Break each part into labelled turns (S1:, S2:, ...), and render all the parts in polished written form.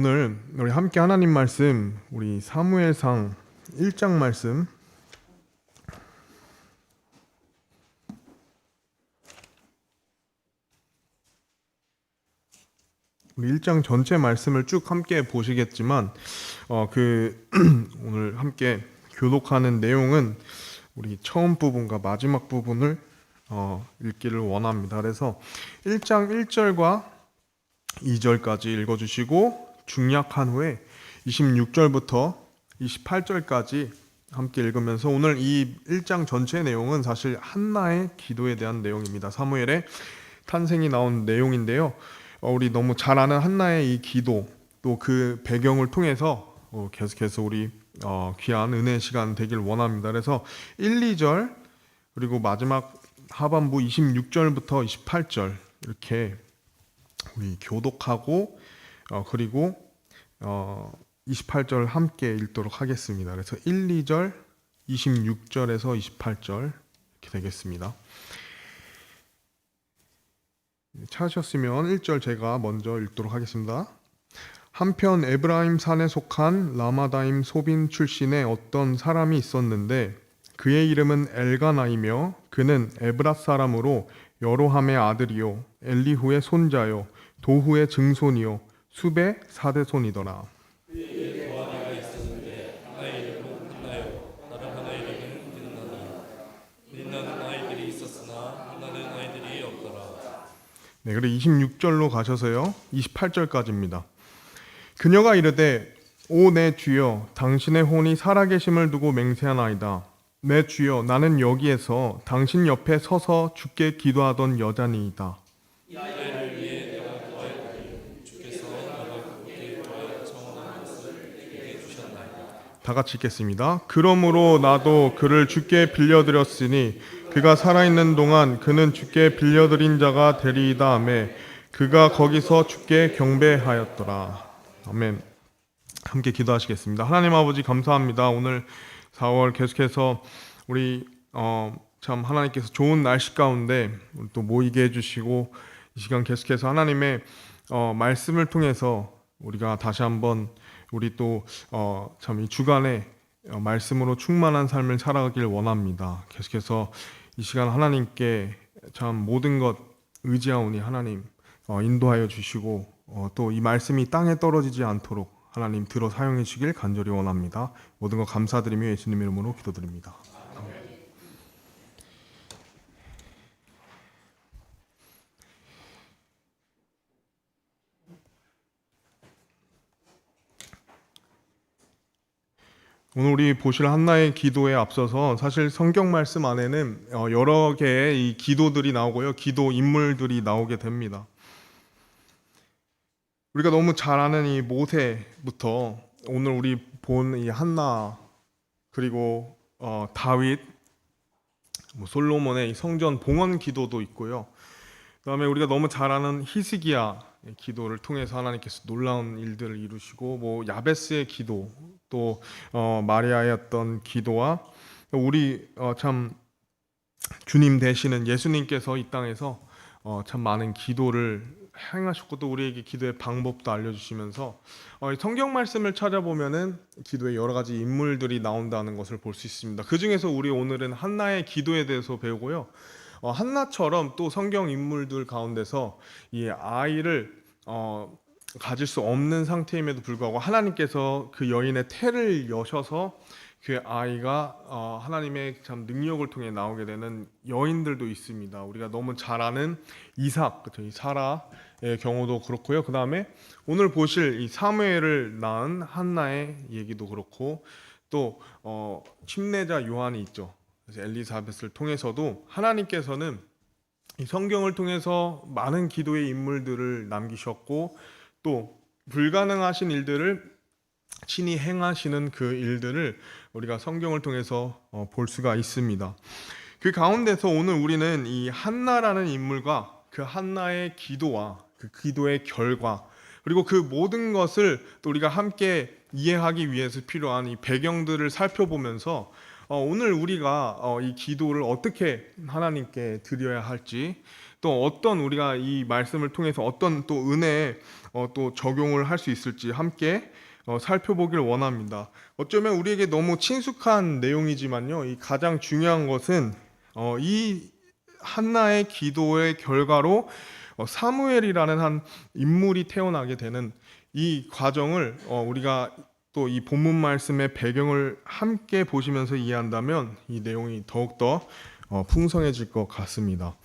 S1: 오늘 우리 함께 하나님 말씀, 우리 사무엘상 1장 말씀, 우리 1장 전체 말씀을 쭉 함께 보시겠지만 오늘 함께 교독하는 내용은 우리 처음 부분과 마지막 부분을 읽기를 원합니다. 그래서 1장 1절과 2절까지 읽어주시고 중약한 후에 26절부터 28절까지 함께 읽으면서 오늘 이 1장 전체 내용은 사실 한나의 기도에 대한 내용입니다. 사무엘의 탄생이 나온 내용인데요. 우리 너무 잘 아는 한나의 이 기도 또 그 배경을 통해서 계속해서 우리 귀한 은혜 시간 되길 원합니다. 그래서 1, 2절 그리고 마지막 하반부 26절부터 28절 이렇게 우리 교독하고 그리고 28절 함께 읽도록 하겠습니다. 그래서 1, 2절, 26절에서 28절 이렇게 되겠습니다. 찾으셨으면 1절 제가 먼저 읽도록 하겠습니다. 한편 에브라임 산에 속한 라마다임 소빈 출신의 어떤 사람이 있었는데 그의 이름은 엘가나이며 그는 에브랏 사람으로 여로함의 아들이요 엘리후의 손자요 도후의 증손이요 숲의 사대손이더라.
S2: 그에게 아내가 있었는데 하나의 이름은 한나요 다른 하나의 이름은 닌나다. 닌나는 아이들이 있었으나 한나는 아이들이 없더라.
S1: 네, 그리고 26절로 가셔서요 28절까지입니다. 그녀가 이르되 오 내 주여 당신의 혼이 살아계심을 두고 맹세하나이다. 내 주여 나는 여기에서 당신 옆에 서서 주께 기도하던 여자니이다.
S2: 이 아이를 위해 내가 구하였더니 주께서 내가 그분께 구하여 청원한 것을 내게 주셨나이다.
S1: 다 같이 읽겠습니다. 그러므로 나도 그를 주께 빌려드렸으니 그가 살아있는 동안 그는 주께 빌려드린 자가 되리이다 하며 그가 거기서 주께 경배하였더라. 아멘. 함께 기도하시겠습니다. 하나님 아버지 감사합니다. 오늘 4월 계속해서 우리 참 하나님께서 좋은 날씨 가운데 또 모이게 해주시고 이 시간 계속해서 하나님의 말씀을 통해서 우리가 다시 한번 우리 또 참 이 주간에 말씀으로 충만한 삶을 살아가길 원합니다. 계속해서 이 시간 하나님께 참 모든 것 의지하오니 하나님 인도하여 주시고 또 이 말씀이 땅에 떨어지지 않도록 하나님 들어 사용해 주시길 간절히 원합니다. 모든 것 감사드리며 예수님 이름으로 기도드립니다. 아멘. 오늘 우리 보실 한나의 기도에 앞서서 사실 성경 말씀 안에는 여러 개의 이 기도들이 나오고요. 기도 인물들이 나오게 됩니다. 우리가 너무 잘 아는 이 모세부터 오늘 우리 본 이 한나 그리고 다윗, 솔로몬의 이 성전 봉헌 기도도 있고요. 그다음에 우리가 너무 잘 아는 히스기야 기도를 통해서 하나님께서 놀라운 일들을 이루시고 야베스의 기도 또 마리아의 어떤 기도와 우리 참 주님 되시는 예수님께서 이 땅에서 참 많은 기도를 행하셨고 또 우리에게 기도의 방법도 알려주시면서 성경 말씀을 찾아보면은 기도의 여러 가지 인물들이 나온다는 것을 볼 수 있습니다. 그 중에서 우리 오늘은 한나의 기도에 대해서 배우고요. 한나처럼 또 성경 인물들 가운데서 이 아이를 가질 수 없는 상태임에도 불구하고 하나님께서 그 여인의 태를 여셔서 그 아이가 하나님의 참 능력을 통해 나오게 되는 여인들도 있습니다. 우리가 너무 잘 아는 이삭, 그렇죠? 이 사라의 경우도 그렇고요. 그 다음에 오늘 보실 이 사무엘을 낳은 한나의 얘기도 그렇고 또 침례자 요한이 있죠. 그래서 엘리사벳을 통해서도 하나님께서는 이 성경을 통해서 많은 기도의 인물들을 남기셨고 또 불가능하신 일들을 친히 행하시는 그 일들을 우리가 성경을 통해서 볼 수가 있습니다. 그 가운데서 오늘 우리는 이 한나라는 인물과 그 한나의 기도와 그 기도의 결과 그리고 그 모든 것을 또 우리가 함께 이해하기 위해서 필요한 이 배경들을 살펴보면서 오늘 우리가 이 기도를 어떻게 하나님께 드려야 할지 또 어떤 우리가 이 말씀을 통해서 어떤 또 은혜 또 적용을 할 수 있을지 함께 살펴보길 원합니다. 어쩌면 우리에게 너무 친숙한 내용이지만요. 이 가장 중요한 것은 이 한나의 기도의 결과로 사무엘이라는 한 인물이 태어나게 되는 이 과정을 우리가 또 이 본문 말씀의 배경을 함께 보시면서 이해한다면 이 내용이 더욱더 풍성해질 것 같습니다.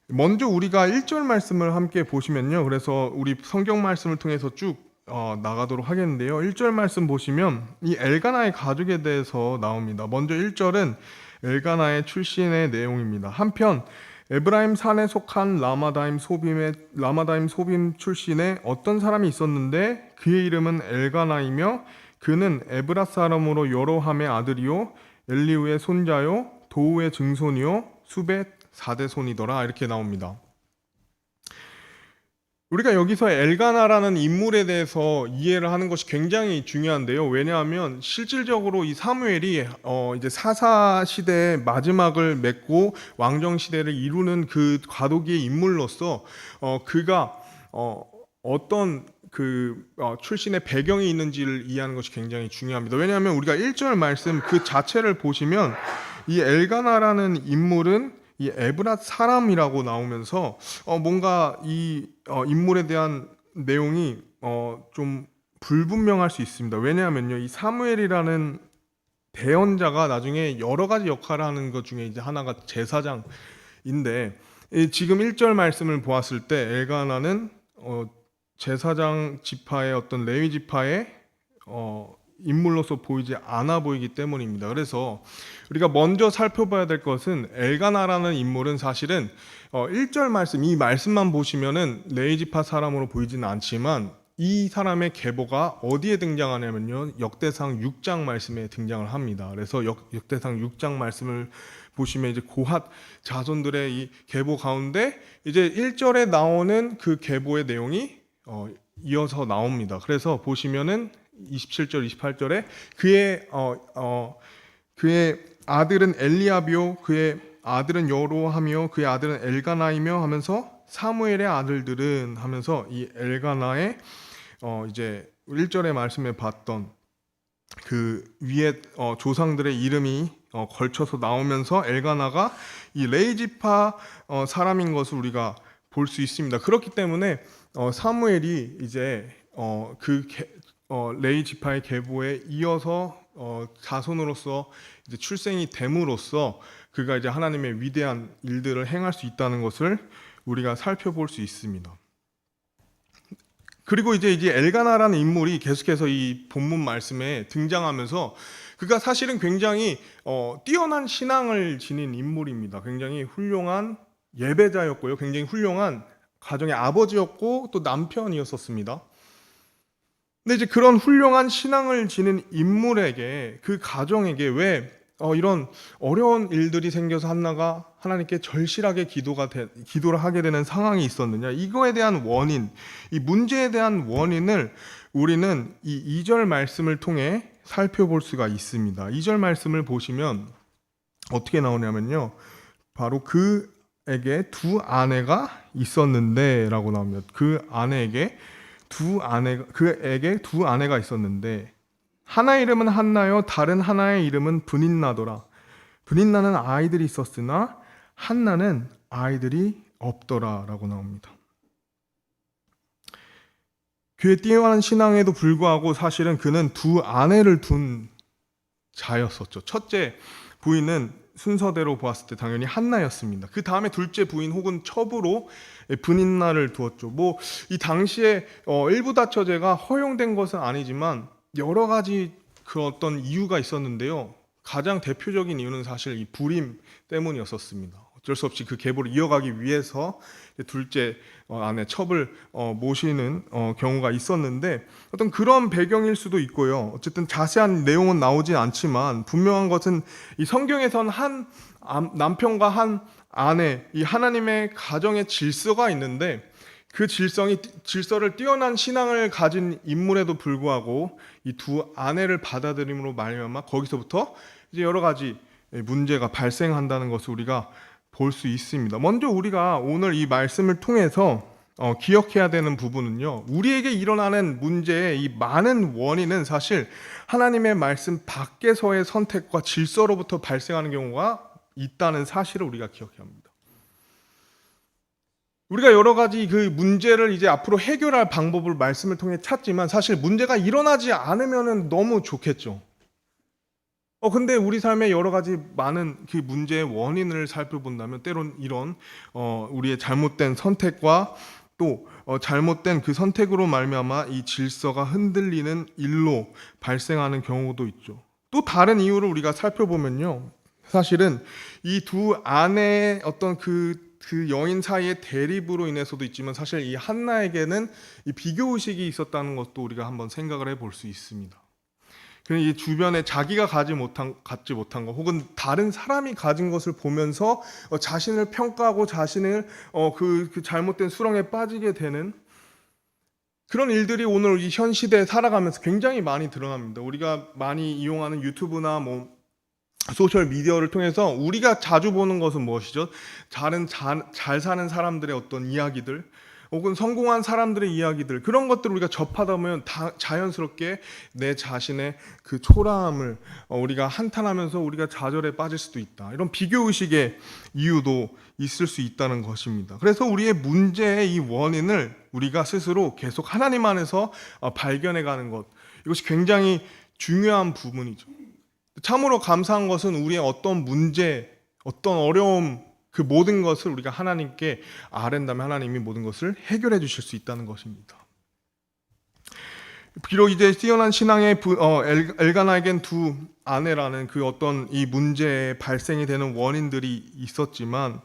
S1: 먼저 우리가 1절 말씀을 함께 보시면요. 그래서 우리 성경 말씀을 통해서 쭉 나가도록 하겠는데요. 1절 말씀 보시면 이 엘가나의 가족에 대해서 나옵니다. 먼저 1절은 엘가나의 출신의 내용입니다. 한편 에브라임 산에 속한 라마다임 소빔 출신의 어떤 사람이 있었는데 그의 이름은 엘가나이며 그는 에브라 사람으로 여로함의 아들이요 엘리우의 손자요 도우의 증손이요 수벳 4대손이더라. 이렇게 나옵니다. 우리가 여기서 엘가나라는 인물에 대해서 이해를 하는 것이 굉장히 중요한데요. 왜냐하면 실질적으로 이 사무엘이 이제 사사 시대의 마지막을 맺고 왕정 시대를 이루는 그 과도기의 인물로서 그가 어떤 출신의 배경이 있는지를 이해하는 것이 굉장히 중요합니다. 왜냐하면 우리가 1절 말씀 그 자체를 보시면 이 엘가나라는 인물은 이 에브랏 사람이라고 나오면서 뭔가 이 인물에 대한 내용이 좀 불분명할 수 있습니다. 왜냐하면요, 이 사무엘이라는 대언자가 나중에 여러 가지 역할을 하는 것 중에 이제 하나가 제사장인데 지금 1절 말씀을 보았을 때 엘가나는 제사장 지파의 어떤 레위 지파의 인물로서 보이지 않아 보이기 때문입니다. 그래서 우리가 먼저 살펴봐야 될 것은 엘가나라는 인물은 사실은 1절 말씀, 이 말씀만 보시면은 레위지파 사람으로 보이지는 않지만 이 사람의 계보가 어디에 등장하냐면요, 역대상 6장 말씀에 등장을 합니다. 그래서 역대상 6장 말씀을 보시면 이제 고핫 자손들의 이 계보 가운데 이제 1절에 나오는 그 계보의 내용이 이어서 나옵니다. 그래서 보시면은 27절, 28절에 그의 아들은 엘리압이요, 그의 아들은 여로하며 그의 아들은 엘가나이며 하면서 사무엘의 아들들은 하면서 이 엘가나의 이제 1절의 말씀에 봤던 그 위에 조상들의 이름이 걸쳐서 나오면서 엘가나가 이 레이지파 사람인 것을 우리가 볼 수 있습니다. 그렇기 때문에 사무엘이 이제 레위 지파의 계보에 이어서 자손으로서 이제 출생이 됨으로써 그가 이제 하나님의 위대한 일들을 행할 수 있다는 것을 우리가 살펴볼 수 있습니다. 그리고 이제 엘가나라는 인물이 계속해서 이 본문 말씀에 등장하면서 그가 사실은 굉장히 뛰어난 신앙을 지닌 인물입니다. 굉장히 훌륭한 예배자였고요. 굉장히 훌륭한 가정의 아버지였고 또 남편이었었습니다. 근데 이제 그런 훌륭한 신앙을 지닌 인물에게 그 가정에게 왜 이런 어려운 일들이 생겨서 한나가 하나님께 절실하게 기도를 하게 되는 상황이 있었느냐? 이거에 대한 원인, 이 문제에 대한 원인을 우리는 이 2절 말씀을 통해 살펴볼 수가 있습니다. 2절 말씀을 보시면 어떻게 나오냐면요, 바로 그에게 두 아내가 있었는데 라고 나옵니다. 그에게 두 아내가 있었는데 하나의 이름은 한나요 다른 하나의 이름은 브닌나더라. 브닌나는 아이들이 있었으나 한나는 아이들이 없더라 라고 나옵니다. 그의 뛰어난 신앙에도 불구하고 사실은 그는 두 아내를 둔 자였었죠. 첫째 부인은 순서대로 보았을 때 당연히 한나였습니다. 그 다음에 둘째 부인 혹은 첩으로 브닌나를 두었죠. 이 당시에 일부 다처제가 허용된 것은 아니지만 여러 가지 그 어떤 이유가 있었는데요. 가장 대표적인 이유는 사실 이 불임 때문이었었습니다. 어쩔 수 없이 그 계보를 이어가기 위해서 둘째 아내 첩을 모시는 경우가 있었는데 어떤 그런 배경일 수도 있고요. 어쨌든 자세한 내용은 나오지 않지만 분명한 것은 이 성경에선 한 남편과 한 아내, 이 하나님의 가정의 질서가 있는데 그 질서를 뛰어난 신앙을 가진 인물에도 불구하고 이 두 아내를 받아들임으로 말미암아 거기서부터 이제 여러 가지 문제가 발생한다는 것을 우리가 볼 수 있습니다. 먼저 우리가 오늘 이 말씀을 통해서 기억해야 되는 부분은요, 우리에게 일어나는 문제의 이 많은 원인은 사실 하나님의 말씀 밖에서의 선택과 질서로부터 발생하는 경우가 있다는 사실을 우리가 기억해야 합니다. 우리가 여러 가지 그 문제를 이제 앞으로 해결할 방법을 말씀을 통해 찾지만 사실 문제가 일어나지 않으면 너무 좋겠죠. 근데 우리 삶에 여러 가지 많은 그 문제의 원인을 살펴본다면 때론 이런 우리의 잘못된 선택과 또 잘못된 그 선택으로 말미암아 이 질서가 흔들리는 일로 발생하는 경우도 있죠. 또 다른 이유를 우리가 살펴보면요, 사실은 이 두 아내의 어떤 그 여인 사이의 대립으로 인해서도 있지만 사실 이 한나에게는 이 비교 의식이 있었다는 것도 우리가 한번 생각을 해볼 수 있습니다. 이 주변에 자기가 갖지 못한 것 혹은 다른 사람이 가진 것을 보면서 자신을 평가하고 자신을 그 잘못된 수렁에 빠지게 되는 그런 일들이 오늘 이 현 시대에 살아가면서 굉장히 많이 드러납니다. 우리가 많이 이용하는 유튜브나 뭐 소셜 미디어를 통해서 우리가 자주 보는 것은 무엇이죠? 잘 사는 사람들의 어떤 이야기들 혹은 성공한 사람들의 이야기들, 그런 것들을 우리가 접하다 보면 자연스럽게 내 자신의 그 초라함을 우리가 한탄하면서 우리가 좌절에 빠질 수도 있다. 이런 비교의식의 이유도 있을 수 있다는 것입니다. 그래서 우리의 문제의 이 원인을 우리가 스스로 계속 하나님 안에서 발견해가는 것, 이것이 굉장히 중요한 부분이죠. 참으로 감사한 것은 우리의 어떤 문제, 어떤 어려움, 그 모든 것을 우리가 하나님께 아랜다면 하나님이 모든 것을 해결해 주실 수 있다는 것입니다. 비록 이제 뛰어난 신앙의 엘가나에겐 두 아내라는 그 어떤 이 문제에 발생이 되는 원인들이 있었지만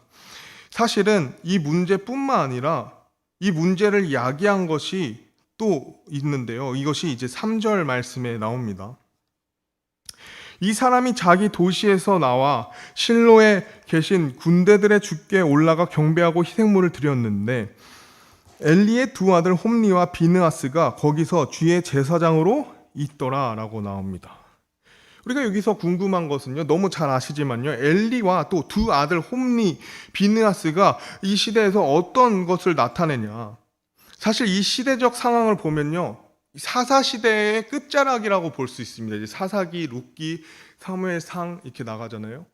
S1: 사실은 이 문제뿐만 아니라 이 문제를 야기한 것이 또 있는데요. 이것이 이제 3절 말씀에 나옵니다. 이 사람이 자기 도시에서 나와 실로에 계신 군대들의 주께 올라가 경배하고 희생물을 드렸는데 엘리의 두 아들 홈리와 비느하스가 거기서 주의 제사장으로 있더라 라고 나옵니다. 우리가 여기서 궁금한 것은요, 너무 잘 아시지만요, 엘리와 또 두 아들 홈리, 비느하스가 이 시대에서 어떤 것을 나타내냐. 사실 이 시대적 상황을 보면요, 사사 시대의 끝자락이라고 볼 수 있습니다. 이제 사사기, 룻기, 사무엘상 이렇게 나가잖아요.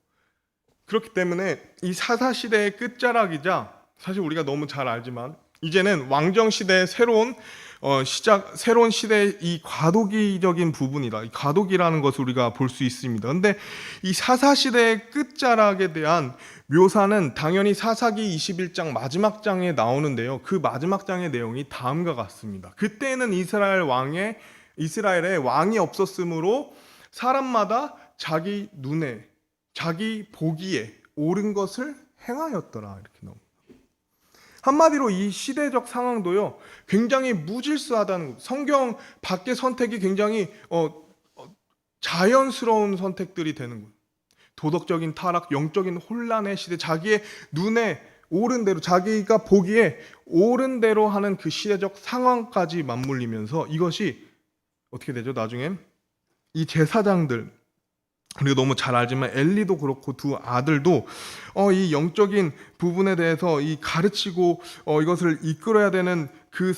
S1: 그렇기 때문에 이 사사 시대의 끝자락이자 사실 우리가 너무 잘 알지만 이제는 왕정 시대의 새로운 새로운 시대의 이 과도기적인 부분이다. 이 과도기라는 것을 우리가 볼 수 있습니다. 근데 이 사사 시대의 끝자락에 대한 묘사는 당연히 사사기 21장 마지막 장에 나오는데요. 그 마지막 장의 내용이 다음과 같습니다. 그때는 이스라엘에 왕이 없었으므로 사람마다 자기 눈에, 자기 보기에 옳은 것을 행하였더라. 이렇게 나옵니다. 한마디로 이 시대적 상황도요, 굉장히 무질서하다는 것. 성경 밖의 선택이 굉장히 자연스러운 선택들이 되는 거예요. 도덕적인 타락, 영적인 혼란의 시대, 자기의 눈에 옳은 대로, 자기가 보기에 옳은 대로 하는 그 시대적 상황까지 맞물리면서 이것이 어떻게 되죠? 나중엔 이 제사장들, 우리가 너무 잘 알지만 엘리도 그렇고 두 아들도 이 영적인 부분에 대해서 이 가르치고 이것을 이끌어야 되는 그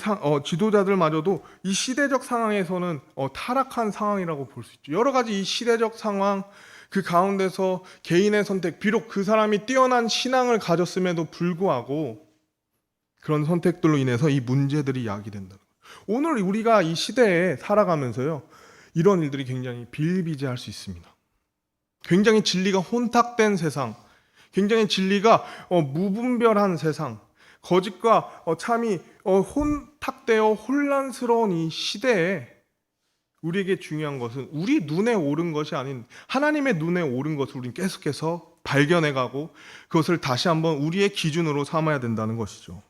S1: 지도자들마저도 이 시대적 상황에서는 타락한 상황이라고 볼 수 있죠. 여러 가지 이 시대적 상황 그 가운데서 개인의 선택, 비록 그 사람이 뛰어난 신앙을 가졌음에도 불구하고 그런 선택들로 인해서 이 문제들이 야기된다. 오늘 우리가 이 시대에 살아가면서요, 이런 일들이 굉장히 비일비재할 수 있습니다. 굉장히 진리가 혼탁된 세상, 굉장히 진리가 무분별한 세상, 거짓과 참이 혼탁되어 혼란스러운 이 시대에 우리에게 중요한 것은 우리 눈에 옳은 것이 아닌 하나님의 눈에 옳은 것을 우리는 계속해서 발견해가고 그것을 다시 한번 우리의 기준으로 삼아야 된다는 것이죠.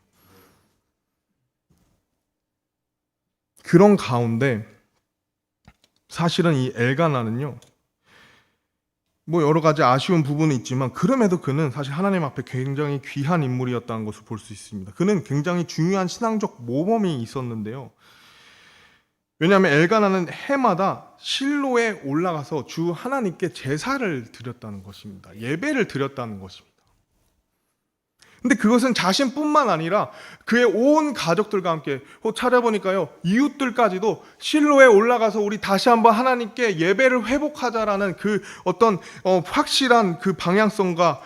S1: 그런 가운데 사실은 이 엘가나는요, 뭐 여러 가지 아쉬운 부분이 있지만 그럼에도 그는 사실 하나님 앞에 굉장히 귀한 인물이었다는 것을 볼 수 있습니다. 그는 굉장히 중요한 신앙적 모범이 있었는데요. 왜냐하면 엘가나는 해마다 실로에 올라가서 주 하나님께 제사를 드렸다는 것입니다. 예배를 드렸다는 것입니다. 근데 그것은 자신뿐만 아니라 그의 온 가족들과 함께 찾아보니까요, 이웃들까지도 실로에 올라가서 우리 다시 한번 하나님께 예배를 회복하자라는 그 어떤 확실한 그 방향성과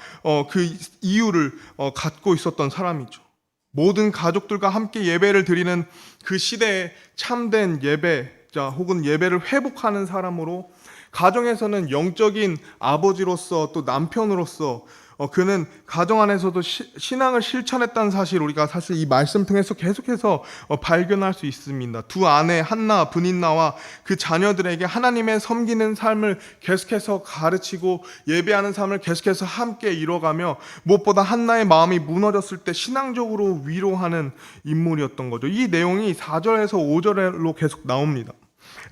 S1: 그 이유를 갖고 있었던 사람이죠. 모든 가족들과 함께 예배를 드리는 그 시대에 참된 예배자 혹은 예배를 회복하는 사람으로, 가정에서는 영적인 아버지로서 또 남편으로서 그는 가정 안에서도 신앙을 실천했다는 사실, 우리가 사실 이 말씀 통해서 계속해서 발견할 수 있습니다. 두 아내 한나, 브닌나와 그 자녀들에게 하나님의 섬기는 삶을 계속해서 가르치고 예배하는 삶을 계속해서 함께 이뤄가며, 무엇보다 한나의 마음이 무너졌을 때 신앙적으로 위로하는 인물이었던 거죠. 이 내용이 4절에서 5절로 계속 나옵니다.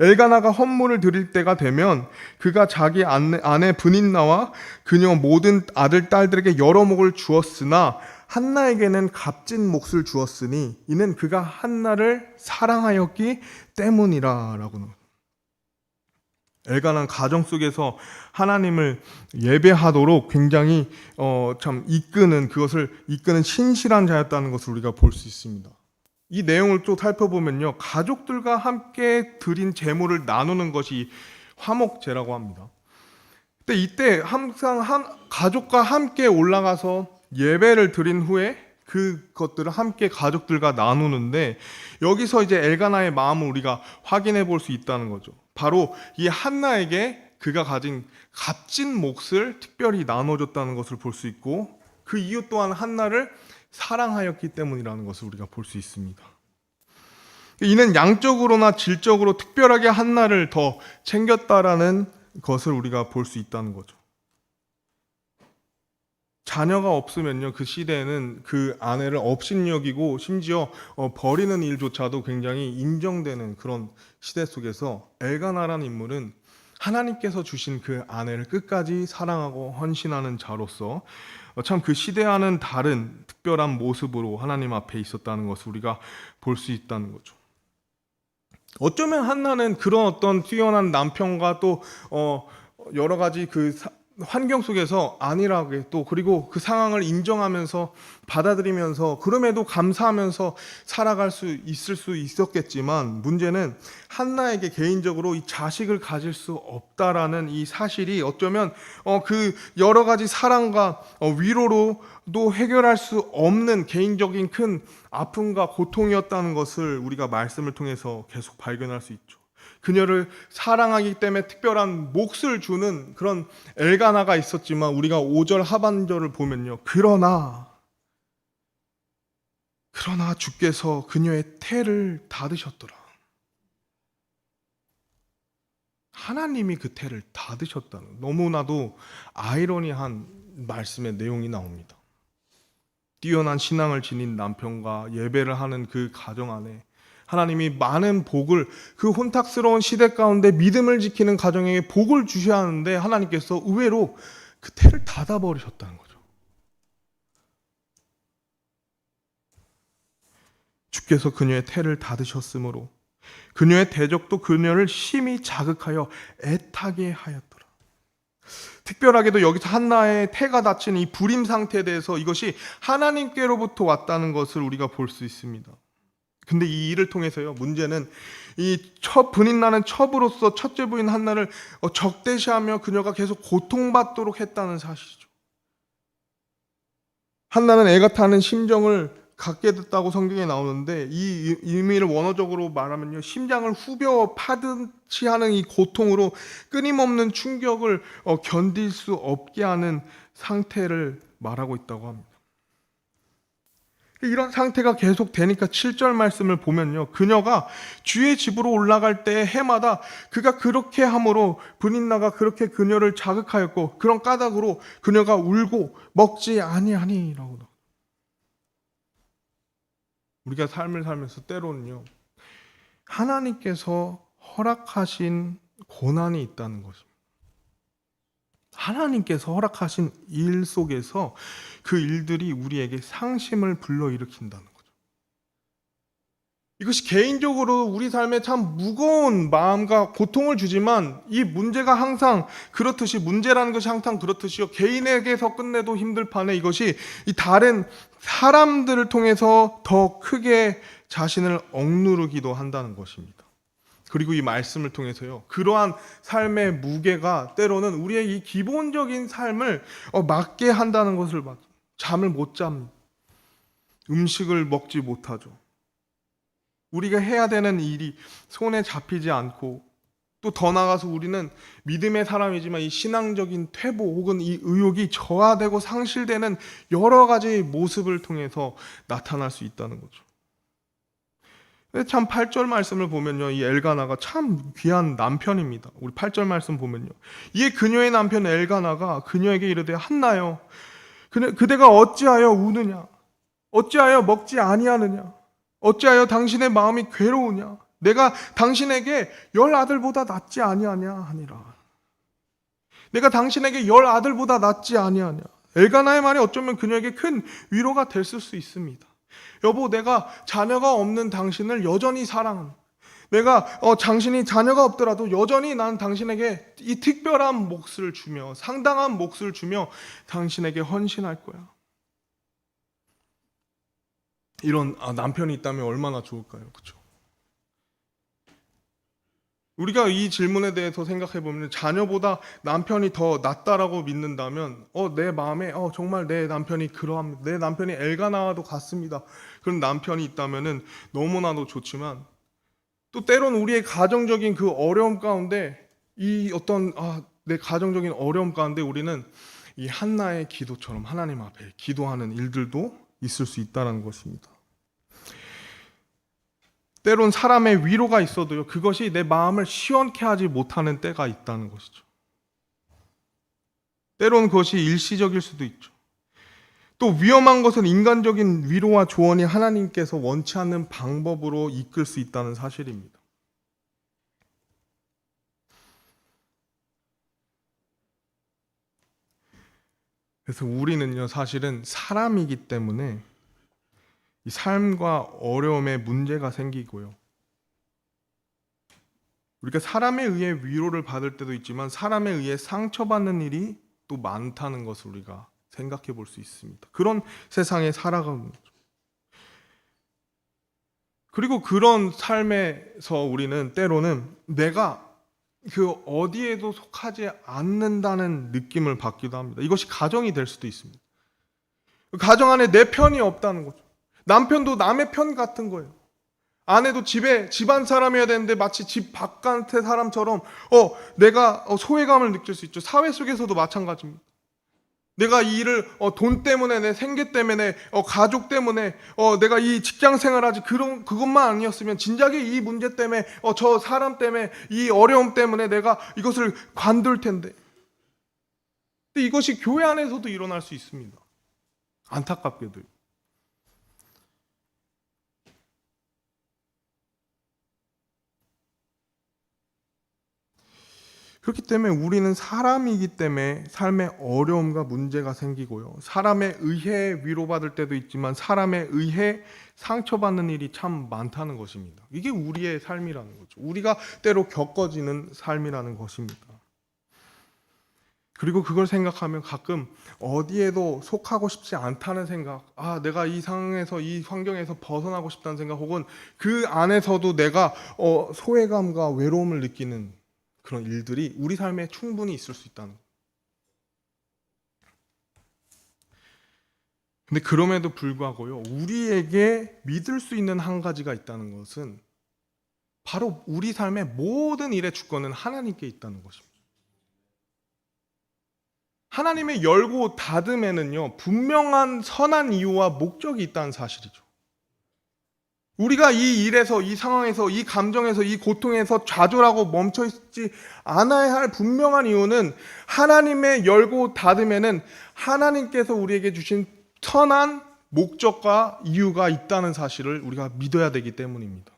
S1: 엘가나가 헌물을 드릴 때가 되면 그가 자기 아내 브닌나와 그녀 모든 아들 딸들에게 여러 목을 주었으나 한나에게는 값진 몫을 주었으니 이는 그가 한나를 사랑하였기 때문이라 라고. 엘가나는 가정 속에서 하나님을 예배하도록 굉장히 참 그것을 이끄는 신실한 자였다는 것을 우리가 볼 수 있습니다. 이 내용을 또 살펴보면요, 가족들과 함께 드린 제물을 나누는 것이 화목제라고 합니다. 근데 이때 항상 가족과 함께 올라가서 예배를 드린 후에 그것들을 함께 가족들과 나누는데, 여기서 이제 엘가나의 마음을 우리가 확인해 볼 수 있다는 거죠. 바로 이 한나에게 그가 가진 값진 몫을 특별히 나눠줬다는 것을 볼 수 있고, 그 이유 또한 한나를 사랑하였기 때문이라는 것을 우리가 볼 수 있습니다. 이는 양적으로나 질적으로 특별하게 한나를 더 챙겼다라는 것을 우리가 볼 수 있다는 거죠. 자녀가 없으면요, 그 시대에는 그 아내를 업신여기고 심지어 버리는 일조차도 굉장히 인정되는 그런 시대 속에서 엘가나라는 인물은 하나님께서 주신 그 아내를 끝까지 사랑하고 헌신하는 자로서 참 그 시대와는 다른 특별한 모습으로 하나님 앞에 있었다는 것을 우리가 볼 수 있다는 거죠. 어쩌면 한나는 그런 어떤 뛰어난 남편과 또 여러 가지 그 환경 속에서 안일하게, 또 그리고 그 상황을 인정하면서 받아들이면서 그럼에도 감사하면서 살아갈 수 있을 수 있었겠지만, 문제는 한나에게 개인적으로 이 자식을 가질 수 없다라는 이 사실이 어쩌면 그 여러 가지 사랑과 위로로도 해결할 수 없는 개인적인 큰 아픔과 고통이었다는 것을 우리가 말씀을 통해서 계속 발견할 수 있죠. 그녀를 사랑하기 때문에 특별한 몫을 주는 그런 엘가나가 있었지만, 우리가 5절 하반절을 보면요, 그러나 주께서 그녀의 태를 닫으셨더라. 하나님이 그 태를 닫으셨다는, 너무나도 아이러니한 말씀의 내용이 나옵니다. 뛰어난 신앙을 지닌 남편과 예배를 하는 그 가정 안에 하나님이 많은 복을, 그 혼탁스러운 시대 가운데 믿음을 지키는 가정에게 복을 주셔야 하는데, 하나님께서 의외로 그 태를 닫아버리셨다는 거죠. 주께서 그녀의 태를 닫으셨으므로 그녀의 대적도 그녀를 심히 자극하여 애타게 하였더라. 특별하게도 여기서 한나의 태가 닫힌 이 불임 상태에 대해서 이것이 하나님께로부터 왔다는 것을 우리가 볼 수 있습니다. 근데 이 일을 통해서요, 문제는 이 분인나는 첩으로서 첫째 부인 한나를 적대시하며 그녀가 계속 고통받도록 했다는 사실이죠. 한나는 애가 타는 심정을 갖게 됐다고 성경에 나오는데, 이 의미를 원어적으로 말하면요, 심장을 후벼 파듯이 하는 이 고통으로 끊임없는 충격을 견딜 수 없게 하는 상태를 말하고 있다고 합니다. 이런 상태가 계속 되니까 7절 말씀을 보면요, 그녀가 주의 집으로 올라갈 때 해마다 그가 그렇게 함으로 브닌나가 그렇게 그녀를 자극하였고, 그런 까닭으로 그녀가 울고 먹지 아니하니라고. 우리가 삶을 살면서 때로는요, 하나님께서 허락하신 고난이 있다는 것입니다. 하나님께서 허락하신 일 속에서 그 일들이 우리에게 상심을 불러일으킨다는 거죠. 이것이 개인적으로 우리 삶에 참 무거운 마음과 고통을 주지만 이 문제가 항상 그렇듯이 문제라는 것이 항상 그렇듯이요. 개인에게서 끝내도 힘들 판에 이것이 이 다른 사람들을 통해서 더 크게 자신을 억누르기도 한다는 것입니다. 그리고 이 말씀을 통해서요. 그러한 삶의 무게가 때로는 우리의 이 기본적인 삶을 막게 한다는 것을 봐. 잠을 못 잡니다. 음식을 먹지 못하죠. 우리가 해야 되는 일이 손에 잡히지 않고 또 더 나아가서 우리는 믿음의 사람이지만 이 신앙적인 퇴보 혹은 이 의욕이 저하되고 상실되는 여러 가지 모습을 통해서 나타날 수 있다는 거죠. 참 8절 말씀을 보면요. 이 엘가나가 참 귀한 남편입니다. 우리 8절 말씀 보면요. 이에 그녀의 남편 엘가나가 그녀에게 이르되 한나여 그대가 어찌하여 우느냐 어찌하여 먹지 아니하느냐 어찌하여 당신의 마음이 괴로우냐 내가 당신에게 10 아들보다 낫지 아니하냐 하니라. 내가 당신에게 10 아들보다 낫지 아니하냐. 엘가나의 말이 어쩌면 그녀에게 큰 위로가 됐을 수 있습니다. 여보, 내가 자녀가 없는 당신을 여전히 사랑한다. 내가 당신이 자녀가 없더라도 여전히 난 당신에게 이 특별한 몫을 주며 상당한 몫을 주며 당신에게 헌신할 거야. 이런 남편이 있다면 얼마나 좋을까요? 그렇죠? 우리가 이 질문에 대해서 생각해 보면 자녀보다 남편이 더 낫다라고 믿는다면 내 마음에 정말 내 남편이 그러합니다. 내 남편이 엘가나와도 같습니다. 그런 남편이 있다면은 너무나도 좋지만 또 때론 우리의 가정적인 그 어려움 가운데 이 어떤 내 가정적인 어려움 가운데 우리는 이 한나의 기도처럼 하나님 앞에 기도하는 일들도 있을 수 있다는 것입니다. 때론 사람의 위로가 있어도요, 그것이 내 마음을 시원케 하지 못하는 때가 있다는 것이죠. 때론 그것이 일시적일 수도 있죠. 또 위험한 것은 인간적인 위로와 조언이 하나님께서 원치 않는 방법으로 이끌 수 있다는 사실입니다. 그래서 우리는요, 사실은 사람이기 때문에 이 삶과 어려움에 문제가 생기고요. 우리가 사람에 의해 위로를 받을 때도 있지만 사람에 의해 상처받는 일이 또 많다는 것을 우리가 생각해 볼 수 있습니다. 그런 세상에 살아가는 거죠. 그리고 그런 삶에서 우리는 때로는 내가 그 어디에도 속하지 않는다는 느낌을 받기도 합니다. 이것이 가정이 될 수도 있습니다. 가정 안에 내 편이 없다는 거죠. 남편도 남의 편 같은 거예요. 아내도 집안 사람이어야 되는데 마치 집 바깥의 사람처럼 내가 소외감을 느낄 수 있죠. 사회 속에서도 마찬가지입니다. 내가 이 일을 돈 때문에 내 생계 때문에 가족 때문에 내가 이 직장 생활하지 그것만 아니었으면 진작에 이 문제 때문에 저 사람 때문에 이 어려움 때문에 내가 이것을 관둘 텐데. 근데 이것이 교회 안에서도 일어날 수 있습니다. 안타깝게도요. 그렇기 때문에 우리는 사람이기 때문에 삶에 어려움과 문제가 생기고요. 사람에 의해 위로받을 때도 있지만 사람에 의해 상처받는 일이 참 많다는 것입니다. 이게 우리의 삶이라는 거죠. 우리가 때로 겪어지는 삶이라는 것입니다. 그리고 그걸 생각하면 가끔 어디에도 속하고 싶지 않다는 생각, 내가 이 상황에서 이 환경에서 벗어나고 싶다는 생각, 혹은 그 안에서도 내가 소외감과 외로움을 느끼는 그런 일들이 우리 삶에 충분히 있을 수 있다는 거예요. 근데 그럼에도 불구하고요, 우리에게 믿을 수 있는 한 가지가 있다는 것은 바로 우리 삶의 모든 일의 주권은 하나님께 있다는 것입니다. 하나님의 열고 닫음에는요, 분명한 선한 이유와 목적이 있다는 사실이죠. 우리가 이 일에서, 이 상황에서, 이 감정에서, 이 고통에서 좌절하고 멈춰있지 않아야 할 분명한 이유는 하나님의 열고 닫음에는 하나님께서 우리에게 주신 선한 목적과 이유가 있다는 사실을 우리가 믿어야 되기 때문입니다.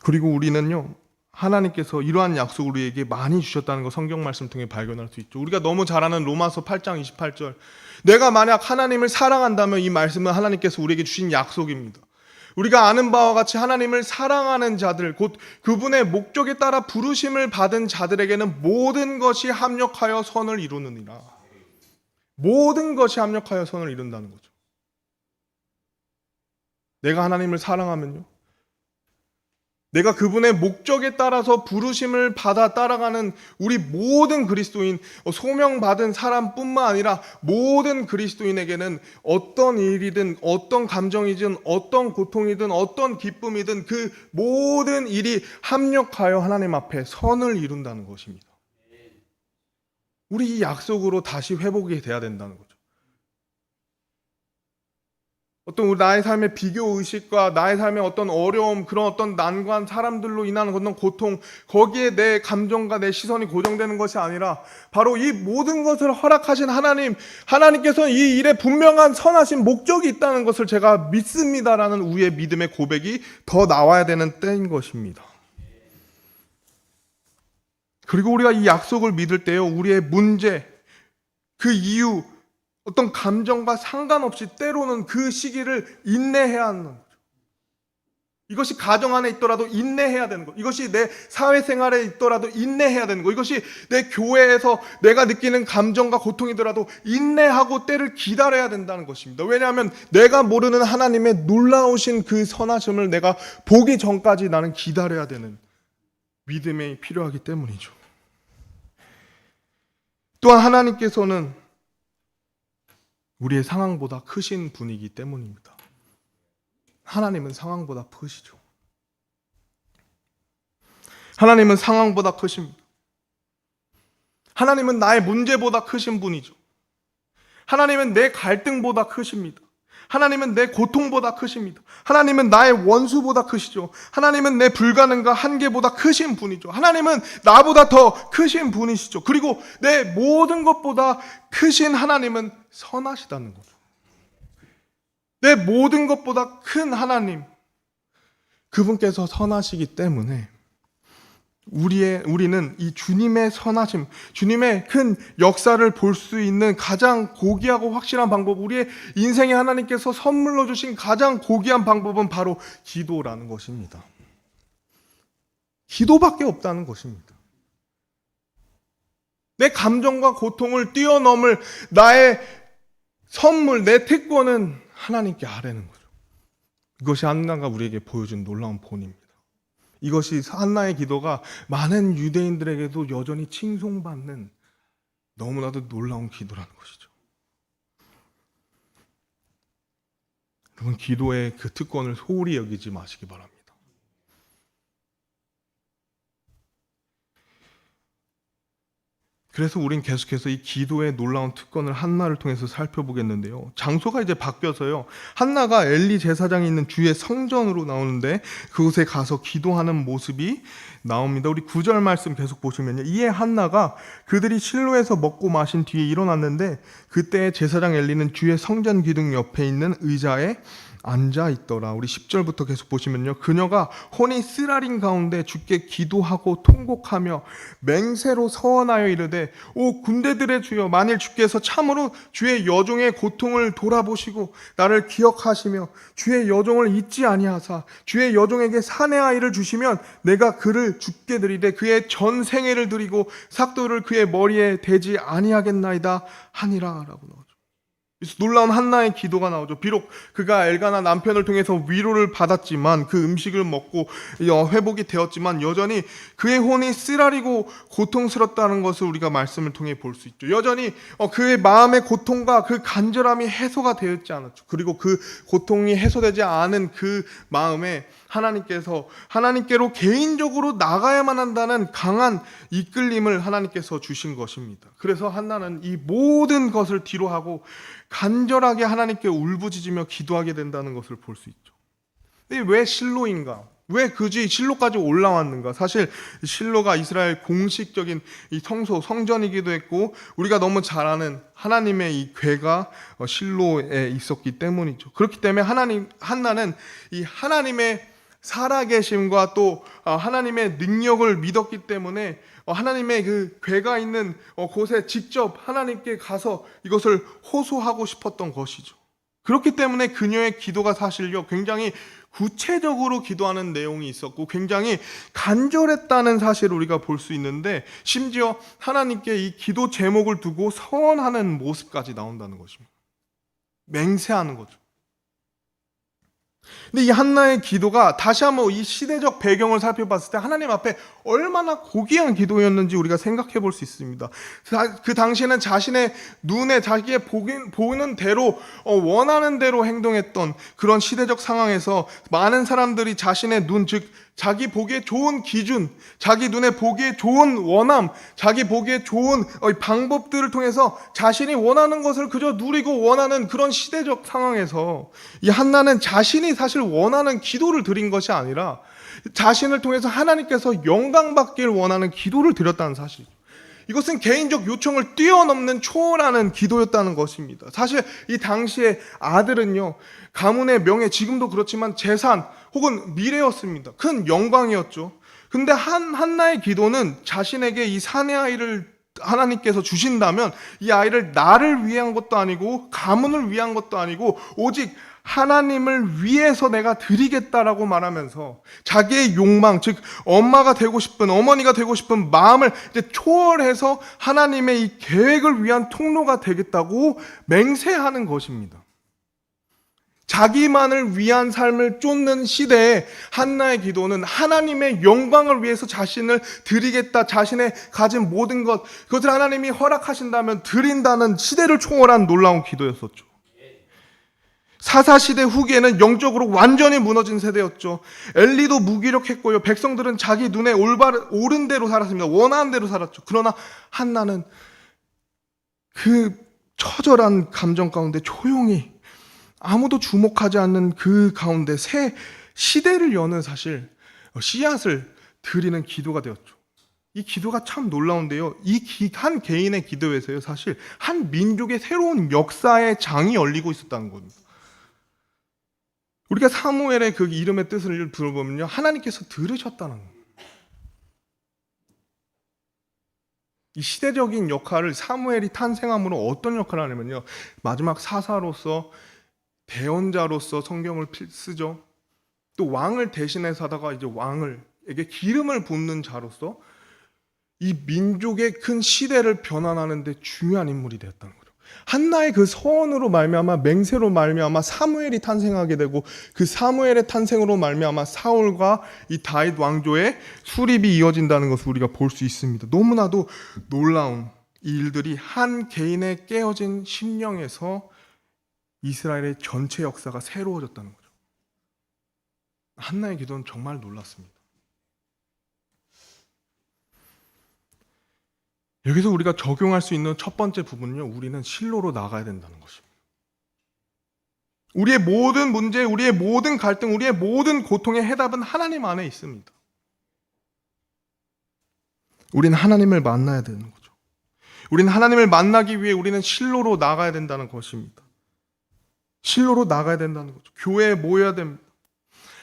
S1: 그리고 우리는요, 하나님께서 이러한 약속을 우리에게 많이 주셨다는 거 성경 말씀 통해 발견할 수 있죠. 우리가 너무 잘 아는 로마서 8장 28절. 내가 만약 하나님을 사랑한다면 이 말씀은 하나님께서 우리에게 주신 약속입니다. 우리가 아는 바와 같이 하나님을 사랑하는 자들, 곧 그분의 목적에 따라 부르심을 받은 자들에게는 모든 것이 합력하여 선을 이루느니라. 모든 것이 합력하여 선을 이룬다는 거죠. 내가 하나님을 사랑하면요, 내가 그분의 목적에 따라서 부르심을 받아 따라가는 우리 모든 그리스도인, 소명받은 사람뿐만 아니라 모든 그리스도인에게는 어떤 일이든 어떤 감정이든 어떤 고통이든 어떤 기쁨이든 그 모든 일이 합력하여 하나님 앞에 선을 이룬다는 것입니다. 우리 이 약속으로 다시 회복이 돼야 된다는 거죠. 어떤 우리 나의 삶의 비교 의식과 나의 삶의 어떤 어려움, 그런 어떤 난관, 사람들로 인한 어떤 고통, 거기에 내 감정과 내 시선이 고정되는 것이 아니라 바로 이 모든 것을 허락하신 하나님께서 이 일에 분명한 선하신 목적이 있다는 것을 제가 믿습니다라는 우리의 믿음의 고백이 더 나와야 되는 때인 것입니다. 그리고 우리가 이 약속을 믿을 때요, 우리의 문제, 그 이유, 어떤 감정과 상관없이 때로는 그 시기를 인내해야 하는 거죠. 이것이 가정 안에 있더라도 인내해야 되는 것. 이것이 내 사회생활에 있더라도 인내해야 되는 것. 이것이 내 교회에서 내가 느끼는 감정과 고통이더라도 인내하고 때를 기다려야 된다는 것입니다. 왜냐하면 내가 모르는 하나님의 놀라우신 그 선하심을 내가 보기 전까지 나는 기다려야 되는 믿음이 필요하기 때문이죠. 또한 하나님께서는 우리의 상황보다 크신 분이기 때문입니다. 하나님은 상황보다 크시죠. 하나님은 상황보다 크십니다. 하나님은 나의 문제보다 크신 분이죠. 하나님은 내 갈등보다 크십니다. 하나님은 내 고통보다 크십니다. 하나님은 나의 원수보다 크시죠. 하나님은 내 불가능과 한계보다 크신 분이죠. 하나님은 나보다 더 크신 분이시죠. 그리고 내 모든 것보다 크신 하나님은 선하시다는 거죠. 내 모든 것보다 큰 하나님, 그분께서 선하시기 때문에 우리는 이 주님의 선하심, 주님의 큰 역사를 볼 수 있는 가장 고귀하고 확실한 방법, 우리의 인생에 하나님께서 선물로 주신 가장 고귀한 방법은 바로 기도라는 것입니다. 기도밖에 없다는 것입니다. 내 감정과 고통을 뛰어넘을 나의 선물, 내 특권은 하나님께 아뢰는 거죠. 이것이 한나가 우리에게 보여준 놀라운 본입니다. 이것이 한나의 기도가 많은 유대인들에게도 여전히 칭송받는 너무나도 놀라운 기도라는 것이죠. 여러분, 기도의 그 특권을 소홀히 여기지 마시기 바랍니다. 그래서 우린 계속해서 이 기도의 놀라운 특권을 한나를 통해서 살펴보겠는데요. 장소가 이제 바뀌어서요, 한나가 엘리 제사장이 있는 주의 성전으로 나오는데 그곳에 가서 기도하는 모습이 나옵니다. 우리 9절 말씀 계속 보시면요, 이에 한나가 그들이 실로에서 먹고 마신 뒤에 일어났는데 그때 제사장 엘리는 주의 성전 기둥 옆에 있는 의자에 앉아 있더라. 우리 10절부터 계속 보시면요, 그녀가 혼이 쓰라린 가운데 주께 기도하고 통곡하며 맹세로 서원하여 이르되, 오 군대들의 주여, 만일 주께서 참으로 주의 여종의 고통을 돌아보시고 나를 기억하시며 주의 여종을 잊지 아니하사 주의 여종에게 사내 아이를 주시면 내가 그를 주께 드리되 그의 전 생애를 드리고 삭도를 그의 머리에 대지 아니하겠나이다 하니라 라고 나오죠. 놀라운 한나의 기도가 나오죠. 비록 그가 엘가나 남편을 통해서 위로를 받았지만, 그 음식을 먹고 회복이 되었지만 여전히 그의 혼이 쓰라리고 고통스럽다는 것을 우리가 말씀을 통해 볼 수 있죠. 여전히 그의 마음의 고통과 그 간절함이 해소가 되었지 않았죠. 그리고 그 고통이 해소되지 않은 그 마음에 하나님께로 개인적으로 나가야만 한다는 강한 이끌림을 하나님께서 주신 것입니다. 그래서 한나는 이 모든 것을 뒤로하고 간절하게 하나님께 울부짖으며 기도하게 된다는 것을 볼 수 있죠. 근데 왜 실로인가? 왜 굳이 실로까지 올라왔는가? 사실 실로가 이스라엘 공식적인 이 성전이기도 했고, 우리가 너무 잘 아는 하나님의 이 궤가 실로에 있었기 때문이죠. 그렇기 때문에 한나는 이 하나님의 살아계심과 또 하나님의 능력을 믿었기 때문에 하나님의 그 궤가 있는 곳에 직접 하나님께 가서 이것을 호소하고 싶었던 것이죠. 그렇기 때문에 그녀의 기도가 사실요 굉장히 구체적으로 기도하는 내용이 있었고 굉장히 간절했다는 사실을 우리가 볼 수 있는데, 심지어 하나님께 이 기도 제목을 두고 서원하는 모습까지 나온다는 것입니다. 맹세하는 거죠. 근데 이 한나의 기도가 다시 한번 이 시대적 배경을 살펴봤을 때 하나님 앞에 얼마나 고귀한 기도였는지 우리가 생각해 볼 수 있습니다. 그 당시에는 자신의 눈에 자기의 보이는 대로 원하는 대로 행동했던 그런 시대적 상황에서 많은 사람들이 자신의 눈, 즉 자기 보기에 좋은 기준, 자기 눈에 보기에 좋은 원함, 자기 보기에 좋은 방법들을 통해서 자신이 원하는 것을 그저 누리고 원하는 그런 시대적 상황에서 이 한나는 자신이 사실 원하는 기도를 드린 것이 아니라 자신을 통해서 하나님께서 영광받길 원하는 기도를 드렸다는 사실이죠. 이것은 개인적 요청을 뛰어넘는 초월하는 기도였다는 것입니다. 사실 이 당시의 아들은요, 가문의 명예, 지금도 그렇지만 재산 혹은 미래였습니다. 큰 영광이었죠. 근데 한나의 기도는 자신에게 이 사내 아이를 하나님께서 주신다면 이 아이를 나를 위한 것도 아니고 가문을 위한 것도 아니고 오직 하나님을 위해서 내가 드리겠다라고 말하면서 자기의 욕망, 즉 엄마가 되고 싶은, 어머니가 되고 싶은 마음을 이제 초월해서 하나님의 이 계획을 위한 통로가 되겠다고 맹세하는 것입니다. 자기만을 위한 삶을 쫓는 시대에 한나의 기도는 하나님의 영광을 위해서 자신을 드리겠다, 자신의 가진 모든 것, 그것을 하나님이 허락하신다면 드린다는 시대를 초월한 놀라운 기도였었죠. 사사시대 후기에는 영적으로 완전히 무너진 세대였죠. 엘리도 무기력했고요. 백성들은 자기 눈에 옳은 대로 살았습니다. 원하는 대로 살았죠. 그러나 한나는 그 처절한 감정 가운데 조용히 아무도 주목하지 않는 그 가운데 새 시대를 여는 사실 씨앗을 드리는 기도가 되었죠. 이 기도가 참 놀라운데요. 이 한 개인의 기도에서요, 사실 한 민족의 새로운 역사의 장이 열리고 있었다는 겁니다. 우리가 사무엘의 그 이름의 뜻을 들어보면요, 하나님께서 들으셨다는 거예요. 이 시대적인 역할을 사무엘이 탄생함으로 어떤 역할을 하냐면요, 마지막 사사로서, 대언자로서 성경을 쓰죠. 또 왕을 대신해서 하다가 이제 왕에게 기름을 붓는 자로서 이 민족의 큰 시대를 변환하는 데 중요한 인물이 되었다는 거죠. 한나의 그 서원으로 말미암아, 맹세로 말미암아 사무엘이 탄생하게 되고, 그 사무엘의 탄생으로 말미암아 사울과 이 다윗 왕조의 수립이 이어진다는 것을 우리가 볼 수 있습니다. 너무나도 놀라운 이 일들이 한 개인의 깨어진 심령에서 이스라엘의 전체 역사가 새로워졌다는 거죠. 한나의 기도는 정말 놀랐습니다. 여기서 우리가 적용할 수 있는 첫 번째 부분은요, 우리는 실로로 나가야 된다는 것입니다. 우리의 모든 문제, 우리의 모든 갈등, 우리의 모든 고통의 해답은 하나님 안에 있습니다. 우리는 하나님을 만나야 되는 거죠. 우리는 하나님을 만나기 위해 우리는 실로로 나가야 된다는 것입니다. 실로로 나가야 된다는 거죠. 교회에 모여야 됩니다.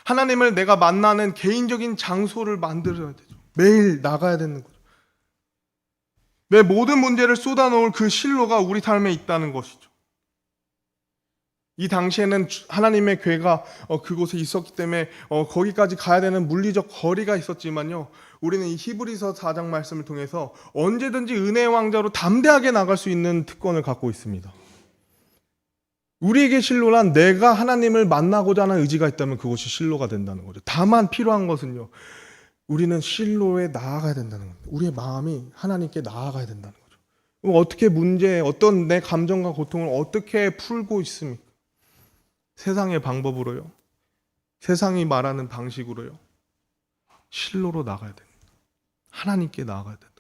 S1: 하나님을 내가 만나는 개인적인 장소를 만들어야 되죠. 매일 나가야 되는 거죠. 내 모든 문제를 쏟아놓을 그 실로가 우리 삶에 있다는 것이죠. 이 당시에는 하나님의 궤가 그곳에 있었기 때문에 거기까지 가야 되는 물리적 거리가 있었지만요, 우리는 이 히브리서 4장 말씀을 통해서 언제든지 은혜의 왕자로 담대하게 나갈 수 있는 특권을 갖고 있습니다. 우리에게 실로란 내가 하나님을 만나고자 하는 의지가 있다면 그것이 실로가 된다는 거죠. 다만 필요한 것은요, 우리는 실로에 나아가야 된다는 겁니다. 우리의 마음이 하나님께 나아가야 된다는 거죠. 그럼 어떻게 어떤 내 감정과 고통을 어떻게 풀고 있습니까? 세상의 방법으로요? 세상이 말하는 방식으로요? 실로로 나가야 됩니다. 하나님께 나아가야 된다.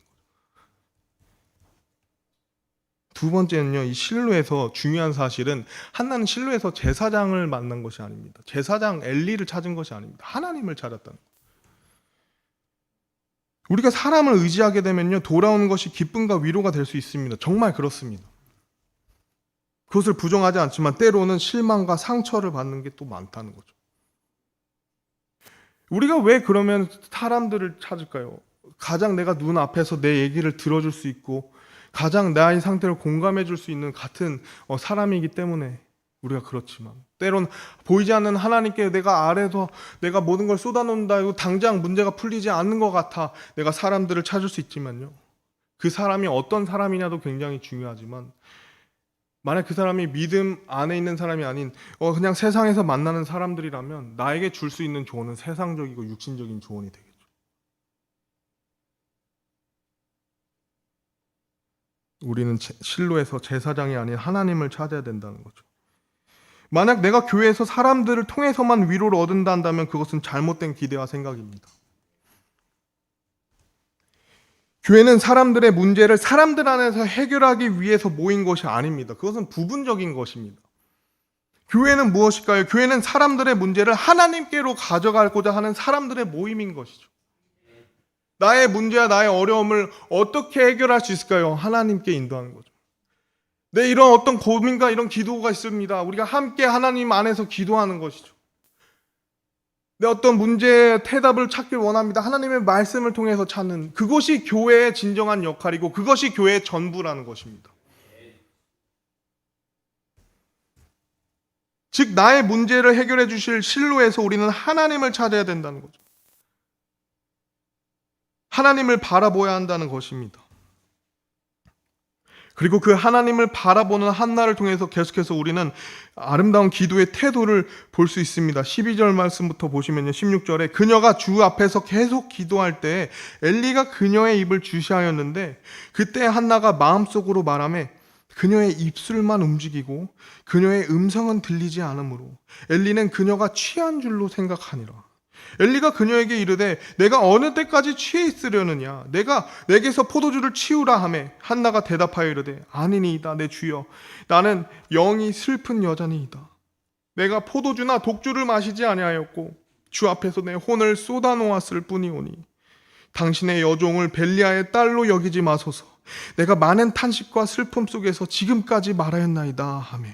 S1: 두 번째는요, 이 실로에서 중요한 사실은 한나는 실로에서 제사장을 만난 것이 아닙니다. 제사장 엘리를 찾은 것이 아닙니다. 하나님을 찾았다는 거예요. 우리가 사람을 의지하게 되면요, 돌아오는 것이 기쁨과 위로가 될 수 있습니다. 정말 그렇습니다. 그것을 부정하지 않지만 때로는 실망과 상처를 받는 게 또 많다는 거죠. 우리가 왜 그러면 사람들을 찾을까요? 가장 내가 눈앞에서 내 얘기를 들어줄 수 있고 가장 나의 상태를 공감해 줄 수 있는 같은 사람이기 때문에 우리가 그렇지만 때론 보이지 않는 하나님께 내가 아래서 내가 모든 걸 쏟아놓는다. 이거 당장 문제가 풀리지 않는 것 같아. 내가 사람들을 찾을 수 있지만요. 그 사람이 어떤 사람이냐도 굉장히 중요하지만 만약 그 사람이 믿음 안에 있는 사람이 아닌 그냥 세상에서 만나는 사람들이라면 나에게 줄 수 있는 조언은 세상적이고 육신적인 조언이 되겠죠. 우리는 실로에서 제사장이 아닌 하나님을 찾아야 된다는 거죠. 만약 내가 교회에서 사람들을 통해서만 위로를 얻는다 한다면 그것은 잘못된 기대와 생각입니다. 교회는 사람들의 문제를 사람들 안에서 해결하기 위해서 모인 것이 아닙니다. 그것은 부분적인 것입니다. 교회는 무엇일까요? 교회는 사람들의 문제를 하나님께로 가져가고자 하는 사람들의 모임인 것이죠. 나의 문제와 나의 어려움을 어떻게 해결할 수 있을까요? 하나님께 인도하는 거죠. 네, 이런 어떤 고민과 이런 기도가 있습니다. 우리가 함께 하나님 안에서 기도하는 것이죠. 내 어떤 문제의 대답을 찾길 원합니다. 하나님의 말씀을 통해서 찾는 그것이 교회의 진정한 역할이고 그것이 교회의 전부라는 것입니다. 즉 나의 문제를 해결해 주실 실로에서 우리는 하나님을 찾아야 된다는 거죠. 하나님을 바라보아야 한다는 것입니다. 그리고 그 하나님을 바라보는 한나를 통해서 계속해서 우리는 아름다운 기도의 태도를 볼 수 있습니다. 12절 말씀부터 보시면요. 16절에 그녀가 주 앞에서 계속 기도할 때 엘리가 그녀의 입을 주시하였는데 그때 한나가 마음속으로 말하며 그녀의 입술만 움직이고 그녀의 음성은 들리지 않으므로 엘리는 그녀가 취한 줄로 생각하니라. 엘리가 그녀에게 이르되 내가 어느 때까지 취해 있으려느냐 내가 내게서 포도주를 치우라 하매 한나가 대답하여 이르되 아니니이다 내 주여 나는 영이 슬픈 여자니이다. 내가 포도주나 독주를 마시지 아니하였고 주 앞에서 내 혼을 쏟아놓았을 뿐이오니 당신의 여종을 벨리아의 딸로 여기지 마소서. 내가 많은 탄식과 슬픔 속에서 지금까지 말하였나이다 하매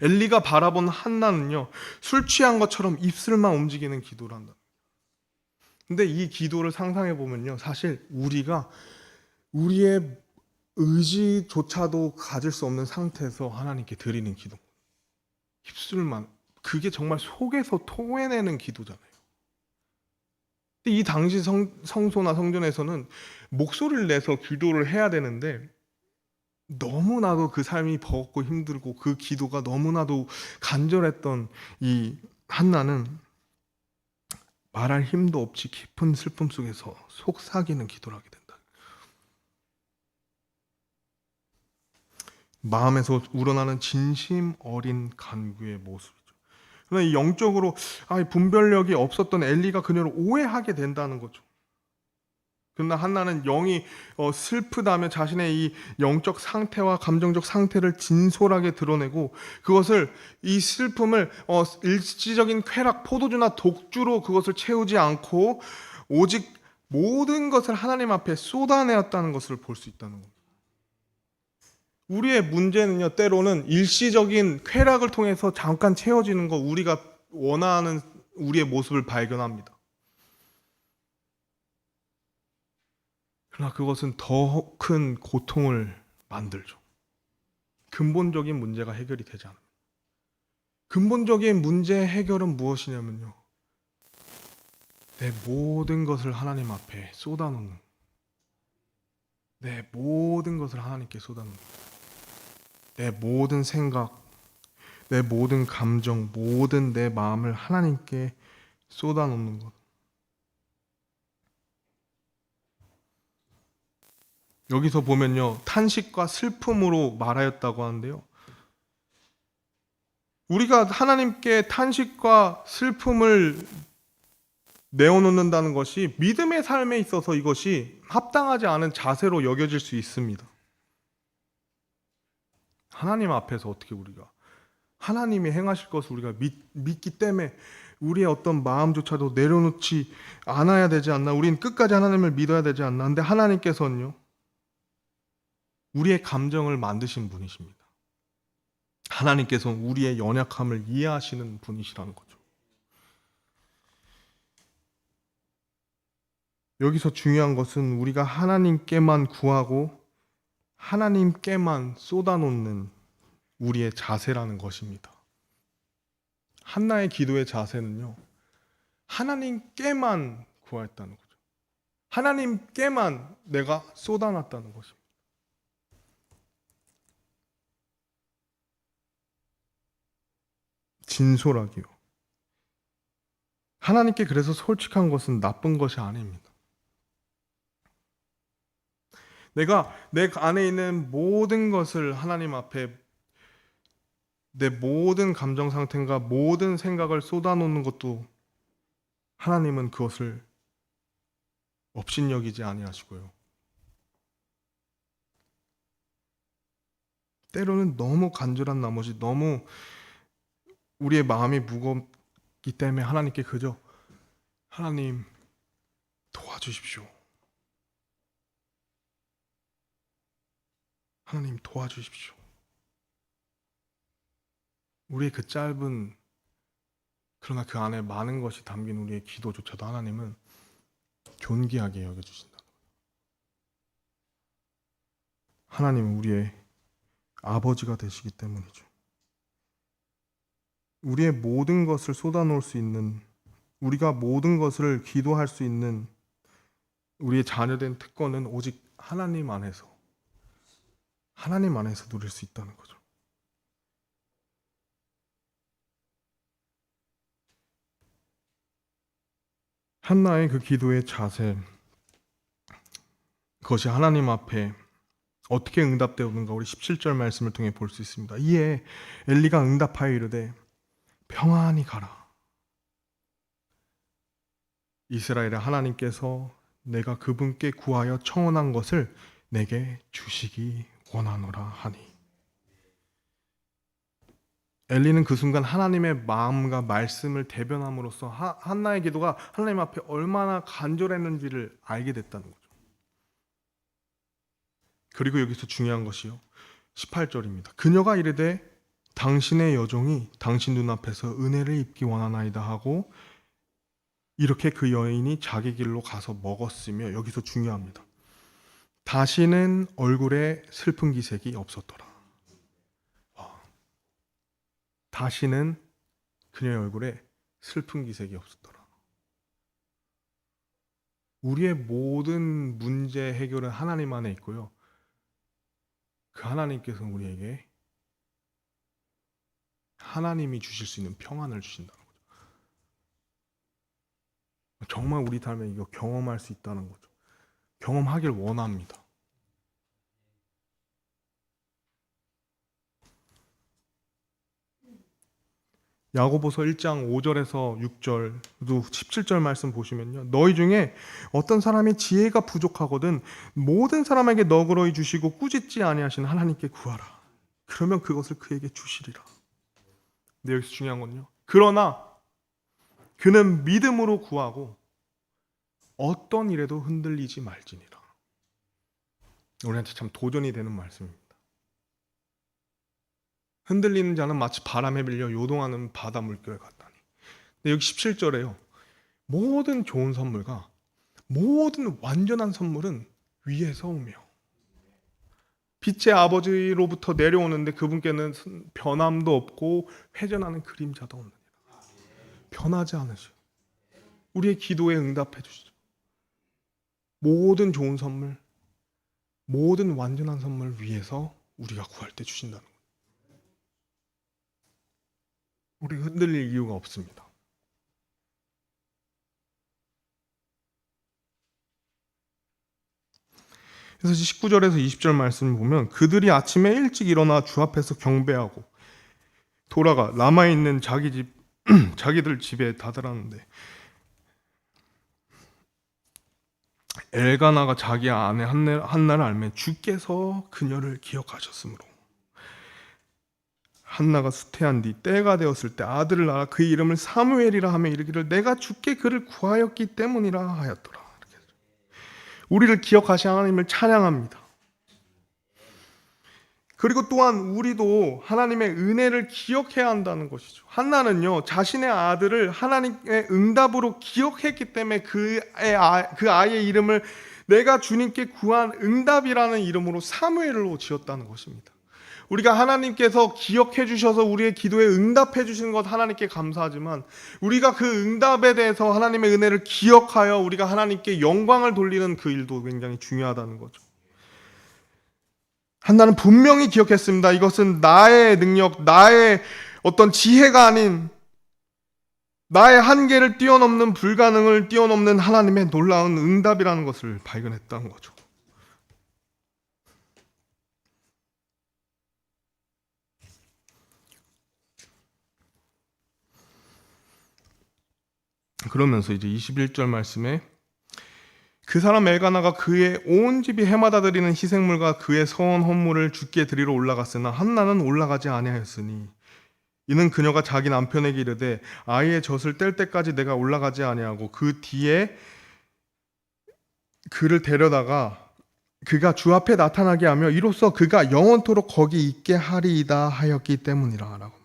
S1: 엘리가 바라본 한나는요, 술 취한 것처럼 입술만 움직이는 기도를 한다. 근데 이 기도를 상상해 보면요, 사실 우리가 우리의 의지조차도 가질 수 없는 상태에서 하나님께 드리는 기도. 입술만, 그게 정말 속에서 토해내는 기도잖아요. 근데 이 당시 성소나 성전에서는 목소리를 내서 기도를 해야 되는데 너무나도 그 삶이 버겁고 힘들고 그 기도가 너무나도 간절했던 이 한나는 말할 힘도 없이 깊은 슬픔 속에서 속삭이는 기도를 하게 된다. 마음에서 우러나는 진심 어린 간구의 모습이죠. 그러나 이 영적으로 분별력이 없었던 엘리가 그녀를 오해하게 된다는 거죠. 그러나 한나는 영이 슬프다며 자신의 이 영적 상태와 감정적 상태를 진솔하게 드러내고 그것을 이 슬픔을 일시적인 쾌락, 포도주나 독주로 그것을 채우지 않고 오직 모든 것을 하나님 앞에 쏟아내었다는 것을 볼 수 있다는 겁니다. 우리의 문제는요, 때로는 일시적인 쾌락을 통해서 잠깐 채워지는 거 우리가 원하는 우리의 모습을 발견합니다. 그러나 그것은 더 큰 고통을 만들죠. 근본적인 문제가 해결이 되지 않아요. 근본적인 문제 해결은 무엇이냐면요. 내 모든 것을 하나님 앞에 쏟아놓는, 내 모든 것을 하나님께 쏟아놓는, 내 모든 생각, 내 모든 감정, 모든 내 마음을 하나님께 쏟아놓는 것. 여기서 보면요, 탄식과 슬픔으로 말하였다고 하는데요. 우리가 하나님께 탄식과 슬픔을 내어놓는다는 것이 믿음의 삶에 있어서 이것이 합당하지 않은 자세로 여겨질 수 있습니다. 하나님 앞에서 어떻게 우리가 하나님이 행하실 것을 우리가 믿기 때문에 우리의 어떤 마음조차도 내려놓지 않아야 되지 않나? 우리는 끝까지 하나님을 믿어야 되지 않나? 근데 하나님께서는요, 우리의 감정을 만드신 분이십니다. 하나님께서는 우리의 연약함을 이해하시는 분이시라는 거죠. 여기서 중요한 것은 우리가 하나님께만 구하고 하나님께만 쏟아놓는 우리의 자세라는 것입니다. 한나의 기도의 자세는요, 하나님께만 구하였다는 거죠. 하나님께만 내가 쏟아놨다는 것입니다. 진솔하기요. 하나님께 그래서 솔직한 것은 나쁜 것이 아닙니다. 내가 내 안에 있는 모든 것을 하나님 앞에 내 모든 감정 상태과 모든 생각을 쏟아놓는 것도 하나님은 그것을 업신여기지 아니하시고요. 때로는 너무 간절한 나머지 너무 우리의 마음이 무겁기 때문에 하나님께 그저 하나님 도와주십시오. 하나님 도와주십시오. 우리의 그 짧은 그러나 그 안에 많은 것이 담긴 우리의 기도조차도 하나님은 존귀하게 여겨주신다. 하나님은 우리의 아버지가 되시기 때문이죠. 우리의 모든 것을 쏟아놓을 수 있는, 우리가 모든 것을 기도할 수 있는 우리의 자녀된 특권은 오직 하나님 안에서 누릴 수 있다는 거죠. 한나의 그 기도의 자세, 그것이 하나님 앞에 어떻게 응답되었는가 우리 17절 말씀을 통해 볼 수 있습니다. 이에 엘리가 응답하여 이르되 평안히 가라. 이스라엘의 하나님께서 내가 그분께 구하여 청원한 것을 내게 주시기 원하노라 하니. 엘리는 그 순간 하나님의 마음과 말씀을 대변함으로써 한나의 기도가 하나님 앞에 얼마나 간절했는지를 알게 됐다는 거죠. 그리고 여기서 중요한 것이요, 18절입니다. 그녀가 이르되 당신의 여종이 당신 눈앞에서 은혜를 입기 원하나이다 하고 이렇게 그 여인이 자기 길로 가서 먹었으며, 여기서 중요합니다. 다시는 얼굴에 슬픈 기색이 없었더라. 다시는 그녀의 얼굴에 슬픈 기색이 없었더라. 우리의 모든 문제 해결은 하나님 안에 있고요, 그 하나님께서는 우리에게 하나님이 주실 수 있는 평안을 주신다는 거죠. 정말 우리 삶에 이거 경험할 수 있다는 거죠. 경험하길 원합니다. 야고보서 1장 5절에서 6절, 또 17절 말씀 보시면요, 너희 중에 어떤 사람이 지혜가 부족하거든 모든 사람에게 너그러이 주시고 꾸짖지 아니하시는 하나님께 구하라. 그러면 그것을 그에게 주시리라. 근데 여기서 중요한 건요, 그러나 그는 믿음으로 구하고 어떤 일에도 흔들리지 말지니라. 우리한테 참 도전이 되는 말씀입니다. 흔들리는 자는 마치 바람에 밀려 요동하는 바다 물결 같다니. 근데 여기 17절에요, 모든 좋은 선물과 모든 완전한 선물은 위에서 오며 빛의 아버지로부터 내려오는데 그분께는 변함도 없고 회전하는 그림자도 없느니라. 변하지 않으시오. 우리의 기도에 응답해 주시죠. 모든 좋은 선물, 모든 완전한 선물 위에서 우리가 구할 때 주신다는 거예요. 우리가 흔들릴 이유가 없습니다. 그래서 19절에서 20절 말씀을 보면 그들이 아침에 일찍 일어나 주 앞에서 경배하고 돌아가 라마에 있는 자기들 집에 다다랐는데 엘가나가 자기 아내 한나를 알매 주께서 그녀를 기억하셨으므로 한나가 수태한 뒤 때가 되었을 때 아들을 낳아 그 이름을 사무엘이라 하며 이르기를 내가 주께 그를 구하였기 때문이라 하였더라. 우리를 기억하신 하나님을 찬양합니다. 그리고 또한 우리도 하나님의 은혜를 기억해야 한다는 것이죠. 한나는요, 자신의 아들을 하나님의 응답으로 기억했기 때문에 그 아이의 이름을 내가 주님께 구한 응답이라는 이름으로 사무엘로 지었다는 것입니다. 우리가 하나님께서 기억해 주셔서 우리의 기도에 응답해 주시는 것 하나님께 감사하지만 우리가 그 응답에 대해서 하나님의 은혜를 기억하여 우리가 하나님께 영광을 돌리는 그 일도 굉장히 중요하다는 거죠. 한나는 분명히 기억했습니다. 이것은 나의 능력, 나의 어떤 지혜가 아닌 나의 한계를 뛰어넘는 불가능을 뛰어넘는 하나님의 놀라운 응답이라는 것을 발견했다는 거죠. 그러면서 이제 21절 말씀에 그 사람 엘가나가 그의 온 집이 해마다 드리는 희생물과 그의 서원 헌물을 주께 드리러 올라갔으나 한나는 올라가지 아니하였으니 이는 그녀가 자기 남편에게 이르되 아이의 젖을 뗄 때까지 내가 올라가지 아니하고 그 뒤에 그를 데려다가 그가 주 앞에 나타나게 하며 이로써 그가 영원토록 거기 있게 하리이다 하였기 때문이라 라고 말합니다.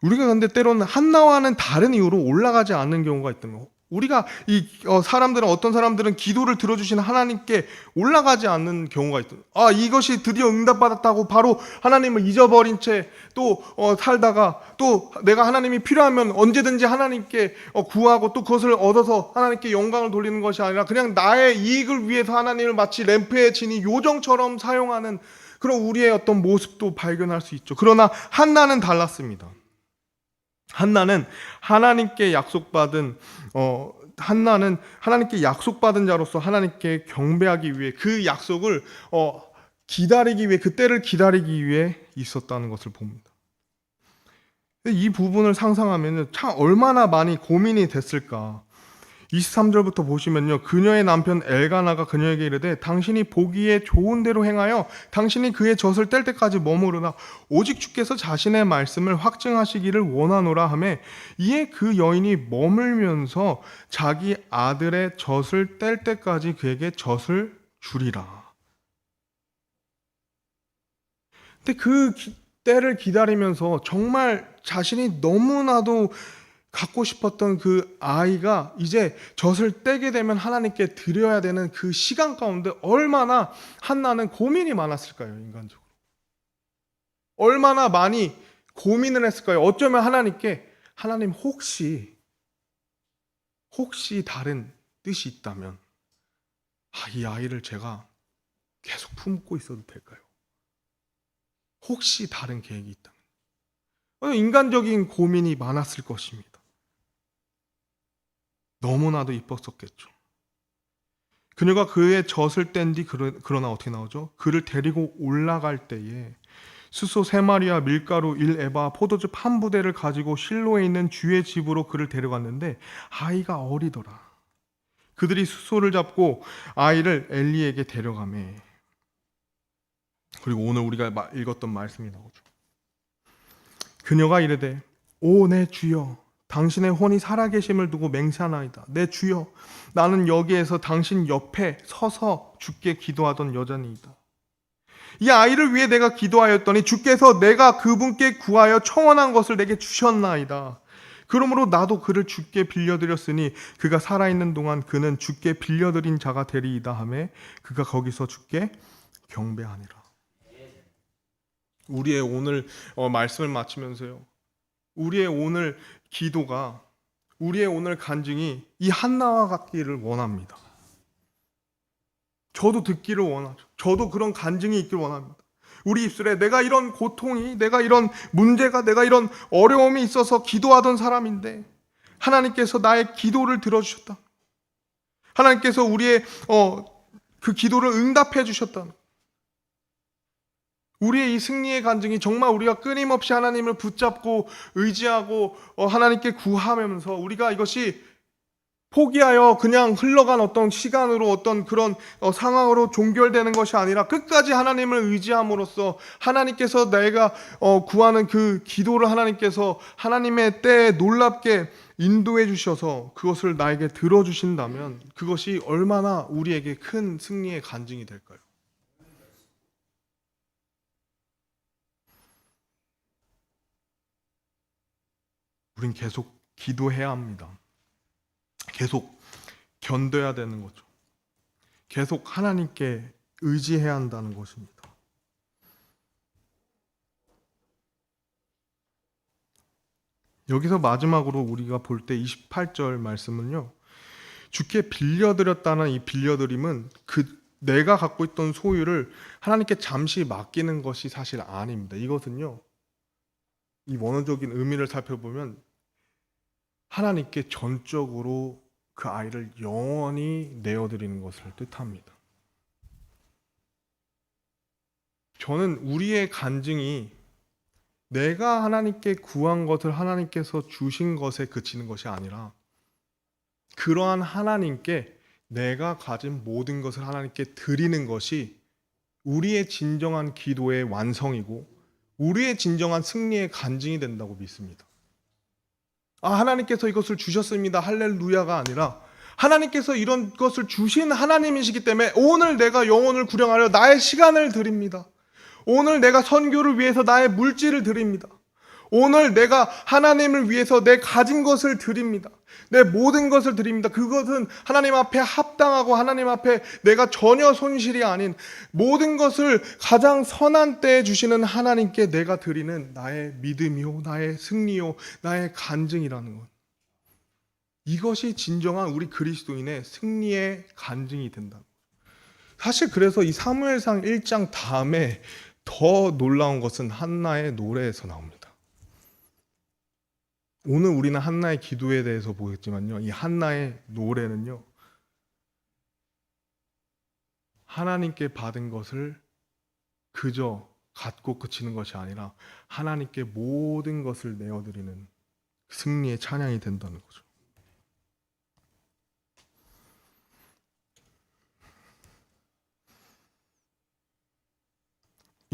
S1: 우리가 근데 때로는 한나와는 다른 이유로 올라가지 않는 경우가 있다면 우리가 사람들은 어떤 사람들은 기도를 들어주시는 하나님께 올라가지 않는 경우가 있다. 이것이 드디어 응답받았다고 바로 하나님을 잊어버린 채 또 살다가 또 내가 하나님이 필요하면 언제든지 하나님께 구하고 또 그것을 얻어서 하나님께 영광을 돌리는 것이 아니라 그냥 나의 이익을 위해서 하나님을 마치 램프의 진이 요정처럼 사용하는 그런 우리의 어떤 모습도 발견할 수 있죠. 그러나 한나는 달랐습니다. 한나는 하나님께 약속받은 한나는 하나님께 약속받은 자로서 하나님께 경배하기 위해 그 약속을 기다리기 위해 그 때를 기다리기 위해 있었다는 것을 봅니다. 이 부분을 상상하면 참 얼마나 많이 고민이 됐을까. 23절부터 보시면요. 그녀의 남편 엘가나가 그녀에게 이르되 당신이 보기에 좋은 대로 행하여 당신이 그의 젖을 뗄 때까지 머무르나 오직 주께서 자신의 말씀을 확증하시기를 원하노라 하매 이에 그 여인이 머물면서 자기 아들의 젖을 뗄 때까지 그에게 젖을 주리라. 근데 그 때를 기다리면서 정말 자신이 너무나도 갖고 싶었던 그 아이가 이제 젖을 떼게 되면 하나님께 드려야 되는 그 시간 가운데 얼마나 한나는 고민이 많았을까요, 인간적으로. 얼마나 많이 고민을 했을까요? 어쩌면 하나님께 하나님 혹시 다른 뜻이 있다면 이 아이를 제가 계속 품고 있어도 될까요? 혹시 다른 계획이 있다면 인간적인 고민이 많았을 것입니다. 너무나도 이뻤었겠죠. 그녀가 그의 젖을 뗀 뒤 그러나 어떻게 나오죠? 그를 데리고 올라갈 때에 숫소 3마리와 밀가루 1에바 포도즙 1부대를 가지고 실로에 있는 주의 집으로 그를 데려갔는데 아이가 어리더라. 그들이 숫소를 잡고 아이를 엘리에게 데려가매. 그리고 오늘 우리가 읽었던 말씀이 나오죠. 그녀가 이르되 오 내 주여 당신의 혼이 살아계심을 두고 맹세하나이다. 내 주여 나는 여기에서 당신 옆에 서서 주께 기도하던 여자니이다. 이 아이를 위해 내가 기도하였더니 주께서 내가 그분께 구하여 청원한 것을 내게 주셨나이다. 그러므로 나도 그를 주께 빌려드렸으니 그가 살아있는 동안 그는 주께 빌려드린 자가 되리이다 하매 그가 거기서 주께 경배하니라. 우리의 오늘 말씀을 마치면서요. 우리의 오늘 기도가 우리의 오늘 간증이 이 한나와 같기를 원합니다. 저도 듣기를 원하죠. 저도 그런 간증이 있기를 원합니다. 우리 입술에 내가 이런 고통이, 내가 이런 문제가, 내가 이런 어려움이 있어서 기도하던 사람인데 하나님께서 나의 기도를 들어주셨다. 하나님께서 우리의 그 기도를 응답해 주셨다. 우리의 이 승리의 간증이 정말 우리가 끊임없이 하나님을 붙잡고 의지하고 하나님께 구하면서 우리가 이것이 포기하여 그냥 흘러간 어떤 시간으로 어떤 그런 상황으로 종결되는 것이 아니라 끝까지 하나님을 의지함으로써 하나님께서 내가 구하는 그 기도를 하나님께서 하나님의 때에 놀랍게 인도해 주셔서 그것을 나에게 들어주신다면 그것이 얼마나 우리에게 큰 승리의 간증이 될까요? 우린 계속 기도해야 합니다. 계속 견뎌야 되는 거죠. 계속 하나님께 의지해야 한다는 것입니다. 여기서 마지막으로 우리가 볼 때 28절 말씀은요. 주께 빌려드렸다는 이 빌려드림은 내가 갖고 있던 소유를 하나님께 잠시 맡기는 것이 사실 아닙니다. 이것은요. 이 원어적인 의미를 살펴보면 하나님께 전적으로 그 아이를 영원히 내어드리는 것을 뜻합니다. 저는 우리의 간증이 내가 하나님께 구한 것을 하나님께서 주신 것에 그치는 것이 아니라 그러한 하나님께 내가 가진 모든 것을 하나님께 드리는 것이 우리의 진정한 기도의 완성이고 우리의 진정한 승리의 간증이 된다고 믿습니다. 하나님께서 이것을 주셨습니다. 할렐루야가 아니라 하나님께서 이런 것을 주신 하나님이시기 때문에 오늘 내가 영혼을 구령하려 나의 시간을 드립니다. 오늘 내가 선교를 위해서 나의 물질을 드립니다. 오늘 내가 하나님을 위해서 내 가진 것을 드립니다. 내 모든 것을 드립니다. 그것은 하나님 앞에 합당하고 하나님 앞에 내가 전혀 손실이 아닌 모든 것을 가장 선한 때에 주시는 하나님께 내가 드리는 나의 믿음이요, 나의 승리요, 나의 간증이라는 것. 이것이 진정한 우리 그리스도인의 승리의 간증이 된다. 사실 그래서 이 사무엘상 1장 다음에 더 놀라운 것은 한나의 노래에서 나옵니다. 오늘 우리는 한나의 기도에 대해서 보겠지만요. 이 한나의 노래는요. 하나님께 받은 것을 그저 갖고 그치는 것이 아니라 하나님께 모든 것을 내어드리는 승리의 찬양이 된다는 거죠.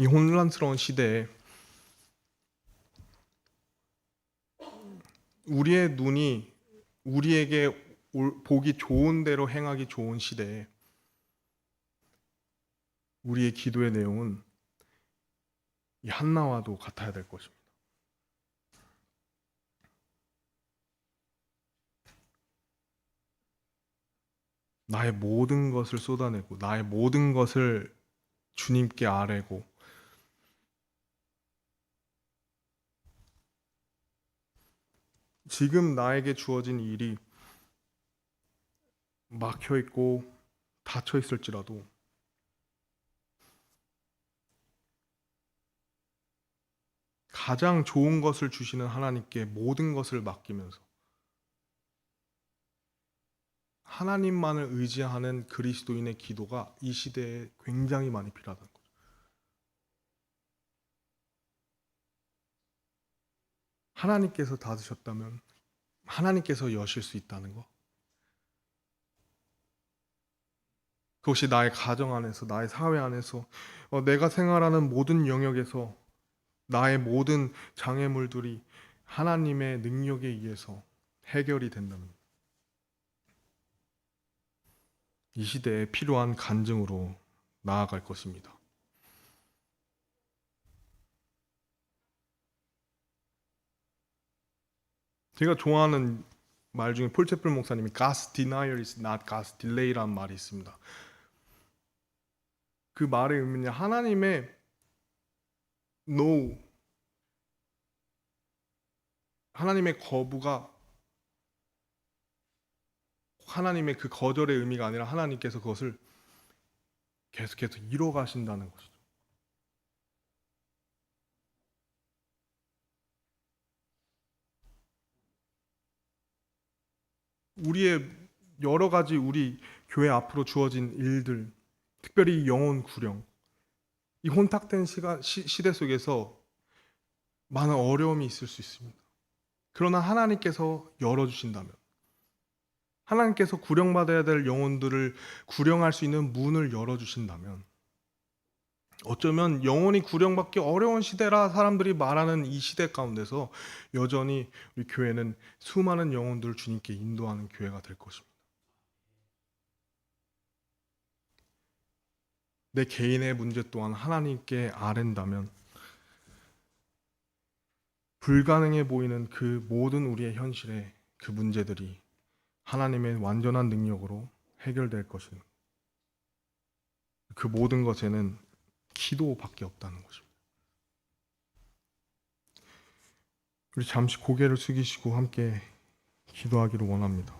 S1: 이 혼란스러운 시대에 우리의 눈이 우리에게 보기 좋은 대로 행하기 좋은 시대에 우리의 기도의 내용은 이 한나와도 같아야 될 것입니다. 나의 모든 것을 쏟아내고 나의 모든 것을 주님께 아뢰고 지금 나에게 주어진 일이 막혀 있고 닫혀 있을지라도 가장 좋은 것을 주시는 하나님께 모든 것을 맡기면서 하나님만을 의지하는 그리스도인의 기도가 이 시대에 굉장히 많이 필요하다는 거죠. 하나님께서 닫으셨다면 하나님께서 여실 수 있다는 것. 그것이 나의 가정 안에서, 나의 사회 안에서, 내가 생활하는 모든 영역에서 나의 모든 장애물들이 하나님의 능력에 의해서 해결이 된다면 이 시대에 필요한 간증으로 나아갈 것입니다. 제가 좋아하는 말 중에 폴 채플 목사님이 God's denial is not God's delay라는 말이 있습니다. 그 말의 의미는 하나님의 no, 하나님의 거부가 하나님의 그 거절의 의미가 아니라 하나님께서 그것을 계속해서 이뤄가신다는 것이죠. 우리의 여러 가지 우리 교회 앞으로 주어진 일들, 특별히 영혼 구령, 이 혼탁된 시대 속에서 많은 어려움이 있을 수 있습니다. 그러나 하나님께서 열어주신다면, 하나님께서 구령받아야 될 영혼들을 구령할 수 있는 문을 열어주신다면, 어쩌면 영혼이 구령받기 어려운 시대라 사람들이 말하는 이 시대 가운데서 여전히 우리 교회는 수많은 영혼들을 주님께 인도하는 교회가 될 것입니다. 내 개인의 문제 또한 하나님께 아랜다면 불가능해 보이는 그 모든 우리의 현실에 그 문제들이 하나님의 완전한 능력으로 해결될 것입니다. 그 모든 것에는 기도밖에 없다는 것입니다. 우리 잠시 고개를 숙이시고 함께 기도하기를 원합니다.